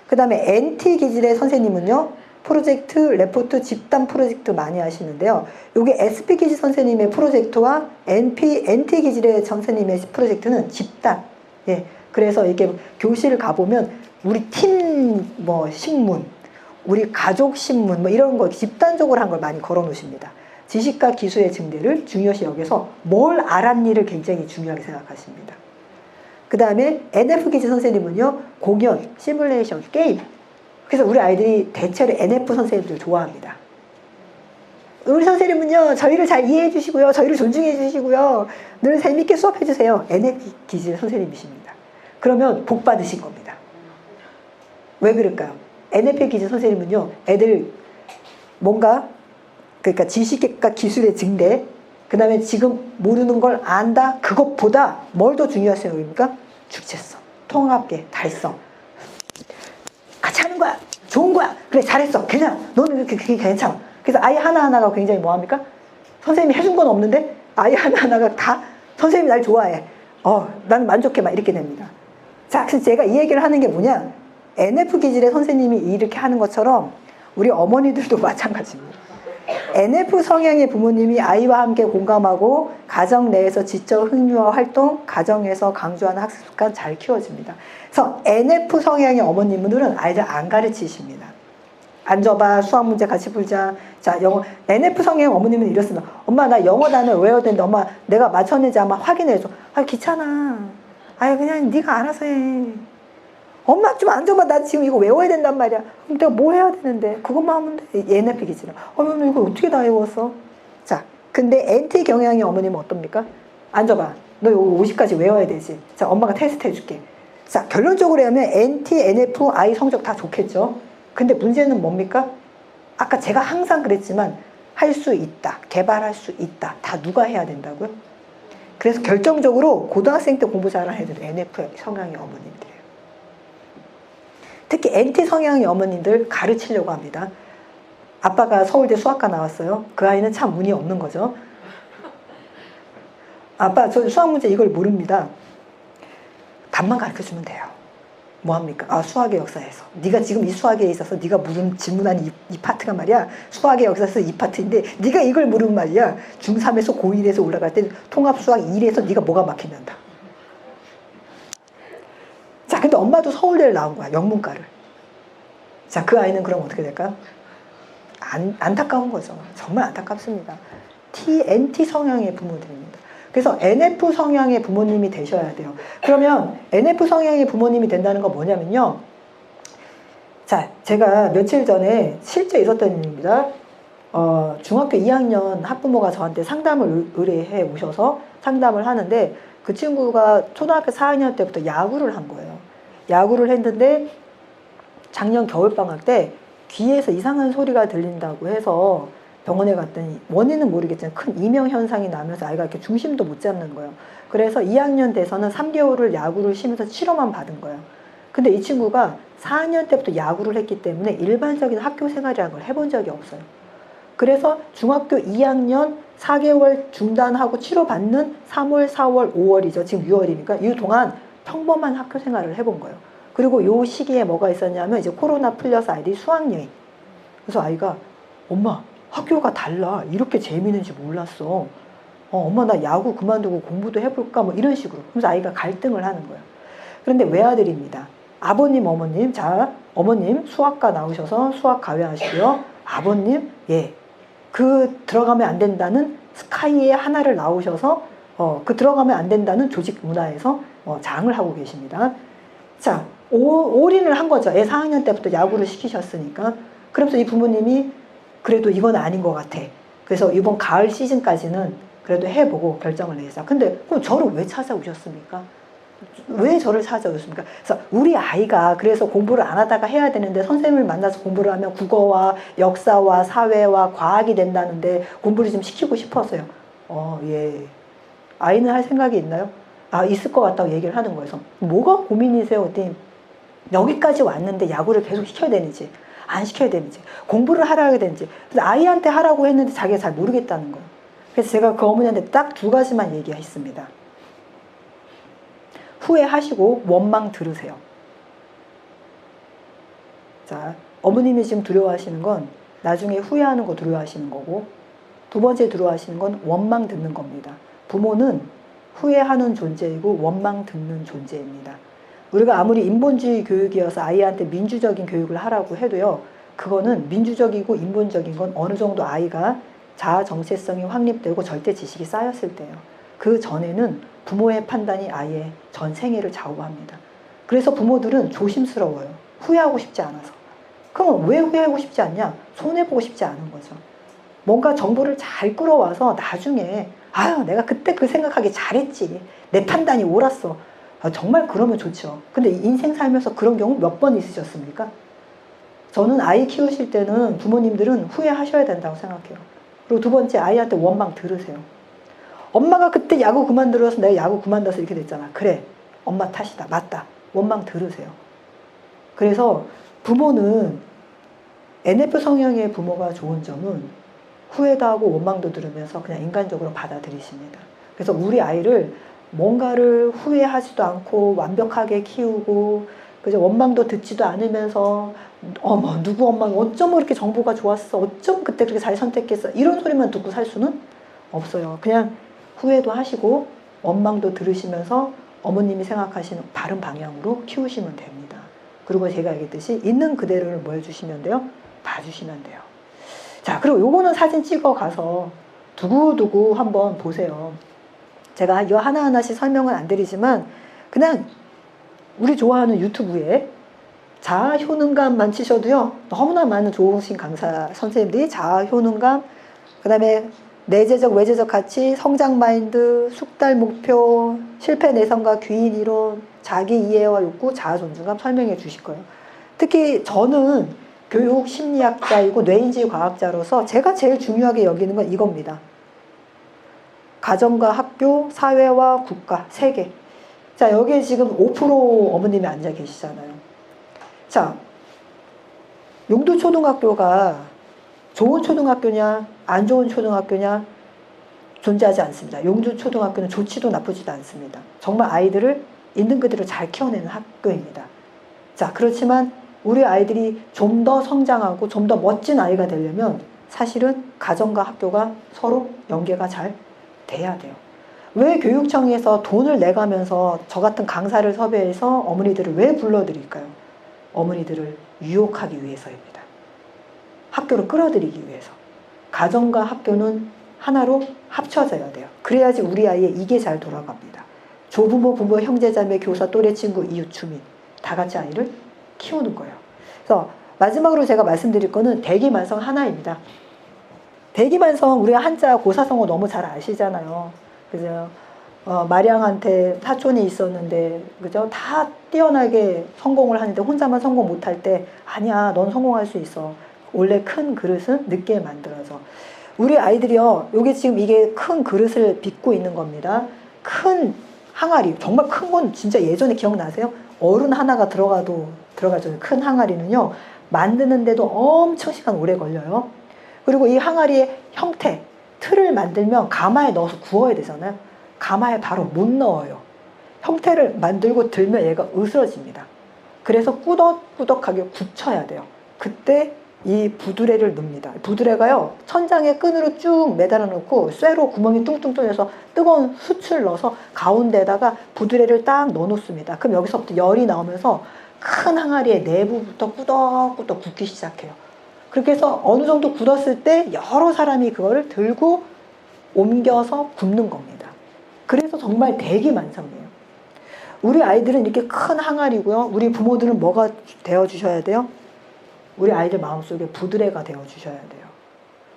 그 다음에 NT 기질의 선생님은요. 프로젝트, 레포트, 집단 프로젝트 많이 하시는데요. 이게 SP 기질 선생님의 프로젝트와 NT 기질의 선생님의 프로젝트는 집단. 예. 그래서 이렇게 교실을 가보면 우리 팀 신문, 우리 가족 신문 이런 거 집단적으로 한 걸 많이 걸어 놓으십니다. 지식과 기술의 증대를 중요시 여겨서 뭘 알았니를 굉장히 중요하게 생각하십니다. 그 다음에 NF 기질 선생님은요. 공연, 시뮬레이션, 게임. 그래서 우리 아이들이 대체로 NF 선생님들 좋아합니다. 우리 선생님은요. 저희를 잘 이해해 주시고요. 저희를 존중해 주시고요. 늘 재밌게 수업해 주세요. NF 기질 선생님이십니다. 그러면 복 받으신 겁니다. 왜 그럴까요? NF 기질 선생님은요. 애들 뭔가 그러니까 지식과 기술의 증대, 그 다음에 지금 모르는 걸 안다, 그것보다 뭘 더 중요하게 생각합니까? 주체성, 통합계, 달성. 같이 하는 거야. 좋은 거야. 그래, 잘했어. 그냥 너는 그게 괜찮아. 그래서 아이 하나하나가 굉장히 뭐합니까? 선생님이 해준 건 없는데 아이 하나하나가 다 선생님이 날 좋아해. 나는 만족해. 막 이렇게 됩니다. 자, 그래서 제가 이 얘기를 하는 게 뭐냐? NF 기질의 선생님이 이렇게 하는 것처럼 우리 어머니들도 마찬가지입니다. NF 성향의 부모님이 아이와 함께 공감하고 가정 내에서 지적 흥미와 활동, 가정에서 강조하는 학습 습관 잘 키워집니다. 그래서 NF 성향의 어머님들은 아이들 안 가르치십니다. 앉아봐, 수학 문제 같이 풀자. 자, 영어. NF 성향의 어머님은 이렇습니다. 엄마 나 영어 단어 외워야 되는데 엄마 내가 맞췄는지 한번 확인해줘. 귀찮아. 그냥 네가 알아서 해. 엄마 좀 앉아봐. 나 지금 이거 외워야 된단 말이야. 그럼 내가 뭐 해야 되는데? 그것만 하면 돼. NF 기질은. 너 이거 어떻게 다 외웠어? 자, 근데 NT 경향의 어머님은 어떻습니까? 앉아봐. 너 이거 50까지 외워야 되지. 자, 엄마가 테스트 해줄게. 자, 결론적으로 하면 NT, NF, I 성적 다 좋겠죠? 근데 문제는 뭡니까? 아까 제가 항상 그랬지만 할 수 있다. 개발할 수 있다. 다 누가 해야 된다고요? 그래서 결정적으로 고등학생 때 공부 잘하는 애들은 NF 성향의 어머님들이에요. 특히 NT 성향의 어머님들 가르치려고 합니다. 아빠가 서울대 수학과 나왔어요. 그 아이는 참 운이 없는 거죠. 아빠 저 수학 문제 이걸 모릅니다. 답만 가르쳐주면 돼요. 뭐합니까? 수학의 역사에서 네가 지금 이 수학에 있어서 네가 질문한 이 파트가 말이야 수학의 역사에서 이 파트인데 네가 이걸 모르면 말이야 중3에서 고1에서 올라갈 때 통합수학 1에서 네가 뭐가 막히는다. 자, 근데 엄마도 서울대를 나온 거야. 영문과를. 자, 그 아이는 그럼 어떻게 될까요? 안타까운 거죠. 정말 안타깝습니다. NT 성향의 부모들입니다. 그래서 NF 성향의 부모님이 되셔야 돼요. 그러면 NF 성향의 부모님이 된다는 건 뭐냐면요. 자, 제가 며칠 전에 실제 있었던 일입니다. 중학교 2학년 학부모가 저한테 상담을 의뢰해 오셔서 상담을 하는데 그 친구가 초등학교 4학년 때부터 야구를 한 거예요. 야구를 했는데 작년 겨울방학 때 귀에서 이상한 소리가 들린다고 해서 병원에 갔더니 원인은 모르겠지만 큰 이명현상이 나면서 아이가 이렇게 중심도 못 잡는 거예요. 그래서 2학년 돼서는 3개월을 야구를 쉬면서 치료만 받은 거예요. 근데 이 친구가 4학년 때부터 야구를 했기 때문에 일반적인 학교 생활이라는 걸 해본 적이 없어요. 그래서 중학교 2학년 4개월 중단하고 치료받는 3월, 4월, 5월이죠. 지금 6월이니까 이 동안 평범한 학교 생활을 해본 거예요. 그리고 요 시기에 뭐가 있었냐면 이제 코로나 풀려서 아이들이 수학여행. 그래서 아이가 엄마 학교가 달라. 이렇게 재미있는지 몰랐어. 엄마 나 야구 그만두고 공부도 해볼까 뭐 이런 식으로. 그래서 아이가 갈등을 하는 거예요. 그런데 외아들입니다. 아버님, 어머님, 자, 어머님 수학과 나오셔서 수학 가외하시고요. 아버님, 예, 그 들어가면 안 된다는 스카이의 하나를 나오셔서 그 들어가면 안 된다는 조직 문화에서 장을 하고 계십니다. 자, 올인을 한 거죠. 애 4학년 때부터 야구를 시키셨으니까. 그러면서 이 부모님이 그래도 이건 아닌 것 같아. 그래서 이번 가을 시즌까지는 그래도 해보고 결정을 내자. 근데 그럼 저를 왜 찾아오셨습니까? 왜 저를 찾아오셨습니까? 그래서 우리 아이가 그래서 공부를 안 하다가 해야 되는데 선생님을 만나서 공부를 하면 국어와 역사와 사회와 과학이 된다는데 공부를 좀 시키고 싶어서요. 예. 아이는 할 생각이 있나요? 있을 것 같다고 얘기를 하는 거예요. 그래서 뭐가 고민이세요? 어디 여기까지 왔는데 야구를 계속 시켜야 되는지 안 시켜야 되는지 공부를 하라고 되는지. 그래서 아이한테 하라고 했는데 자기가 잘 모르겠다는 거예요. 그래서 제가 그 어머니한테 딱 2가지만 얘기했습니다. 후회하시고 원망 들으세요. 자, 어머님이 지금 두려워하시는 건 나중에 후회하는 거 두려워하시는 거고, 2번째 두려워하시는 건 원망 듣는 겁니다. 부모는 후회하는 존재이고 원망 듣는 존재입니다. 우리가 아무리 인본주의 교육이어서 아이한테 민주적인 교육을 하라고 해도요, 그거는 민주적이고 인본적인 건 어느 정도 아이가 자아 정체성이 확립되고 절대 지식이 쌓였을 때예요. 그 전에는 부모의 판단이 아이의 전 생애를 좌우합니다. 그래서 부모들은 조심스러워요. 후회하고 싶지 않아서. 그럼 왜 후회하고 싶지 않냐? 손해보고 싶지 않은 거죠. 뭔가 정보를 잘 끌어와서 나중에 내가 그때 그 생각하기 잘했지. 내 판단이 옳았어. 정말 그러면 좋죠. 근데 인생 살면서 그런 경우 몇 번 있으셨습니까? 저는 아이 키우실 때는 부모님들은 후회하셔야 된다고 생각해요. 그리고 2번째, 아이한테 원망 들으세요. 엄마가 그때 야구 그만들어서 내가 야구 그만둬서 이렇게 됐잖아. 그래, 엄마 탓이다. 맞다. 원망 들으세요. 그래서 부모는 NF 성향의 부모가 좋은 점은 후회도 하고 원망도 들으면서 그냥 인간적으로 받아들이십니다. 그래서 우리 아이를 뭔가를 후회하지도 않고 완벽하게 키우고 그죠? 원망도 듣지도 않으면서 누구 엄마는 어쩜 그렇게 정보가 좋았어, 어쩜 그때 그렇게 잘 선택했어, 이런 소리만 듣고 살 수는 없어요. 그냥 후회도 하시고 원망도 들으시면서 어머님이 생각하시는 바른 방향으로 키우시면 됩니다. 그리고 제가 얘기했듯이 있는 그대로를 뭐 해주시면 돼요? 봐주시면 돼요. 자, 그리고 요거는 사진 찍어 가서 두고두고 한번 보세요. 제가 이거 하나하나씩 설명은 안 드리지만 그냥 우리 좋아하는 유튜브에 자아 효능감만 치셔도요, 너무나 많은 좋으신 강사 선생님들이 자아 효능감, 그 다음에 내재적 외재적 가치, 성장 마인드, 숙달 목표, 실패 내성과 귀인 이론, 자기 이해와 욕구, 자아 존중감 설명해 주실 거예요. 특히 저는 교육 심리학자이고 뇌인지 과학자로서 제가 제일 중요하게 여기는 건 이겁니다. 가정과 학교, 사회와 국가, 세계. 자, 여기에 지금 5% 어머님이 앉아 계시잖아요. 자, 용두초등학교가 좋은 초등학교냐, 안 좋은 초등학교냐 존재하지 않습니다. 용두초등학교는 좋지도 나쁘지도 않습니다. 정말 아이들을 있는 그대로 잘 키워내는 학교입니다. 자, 그렇지만 우리 아이들이 좀 더 성장하고 좀 더 멋진 아이가 되려면 사실은 가정과 학교가 서로 연계가 잘 돼야 돼요. 왜 교육청에서 돈을 내가면서 저 같은 강사를 섭외해서 어머니들을 왜 불러드릴까요? 어머니들을 유혹하기 위해서입니다. 학교로 끌어들이기 위해서. 가정과 학교는 하나로 합쳐져야 돼요. 그래야지 우리 아이의 이게 잘 돌아갑니다. 조부모, 부모, 형제자매, 교사, 또래 친구, 이웃, 주민 다 같이 아이를 키우는 거예요. 그래서 마지막으로 제가 말씀드릴 거는 대기만성 하나입니다. 대기만성 우리가 한자 고사성어 너무 잘 아시잖아요. 그죠? 마량한테 사촌이 있었는데, 그죠? 다 뛰어나게 성공을 하는데 혼자만 성공 못할 때, 아니야, 넌 성공할 수 있어. 원래 큰 그릇은 늦게 만들어져. 우리 아이들이요, 요게 지금 이게 큰 그릇을 빚고 있는 겁니다. 큰 항아리, 정말 큰 건 진짜 예전에 기억나세요? 어른 하나가 들어가죠. 큰 항아리는요, 만드는데도 엄청 시간 오래 걸려요. 그리고 이 항아리의 형태, 틀을 만들면 가마에 넣어서 구워야 되잖아요. 가마에 바로 못 넣어요. 형태를 만들고 들면 얘가 으스러집니다. 그래서 꾸덕꾸덕하게 굳혀야 돼요. 그때 이 부두레를 넣습니다. 부두레가요, 천장에 끈으로 쭉 매달아 놓고 쇠로 구멍이 뚱뚱 뚫려서 뜨거운 숯을 넣어서 가운데다가 부두레를 딱 넣어 놓습니다. 그럼 여기서부터 열이 나오면서 큰 항아리의 내부부터 꾸덕꾸덕 굽기 시작해요. 그렇게 해서 어느 정도 굳었을 때 여러 사람이 그거를 들고 옮겨서 굽는 겁니다. 그래서 정말 대기만성이에요. 우리 아이들은 이렇게 큰 항아리고요. 우리 부모들은 뭐가 되어주셔야 돼요? 우리 아이들 마음속에 부드레가 되어주셔야 돼요.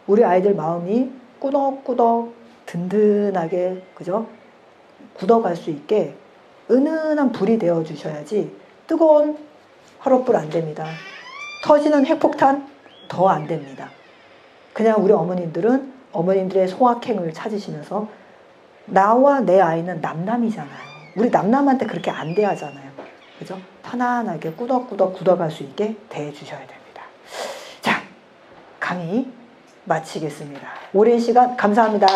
우리 아이들 마음이 꾸덕꾸덕 든든하게, 그죠? 굳어갈 수 있게 은은한 불이 되어주셔야지 뜨거운 화롯불 안 됩니다. 터지는 핵폭탄 더 안 됩니다. 그냥 우리 어머님들은 어머님들의 소확행을 찾으시면서 나와 내 아이는 남남이잖아요. 우리 남남한테 그렇게 안 대하잖아요. 그죠? 편안하게 꾸덕꾸덕 굳어갈 수 있게 대해주셔야 됩니다. 자, 강의 마치겠습니다. 오랜 시간 감사합니다.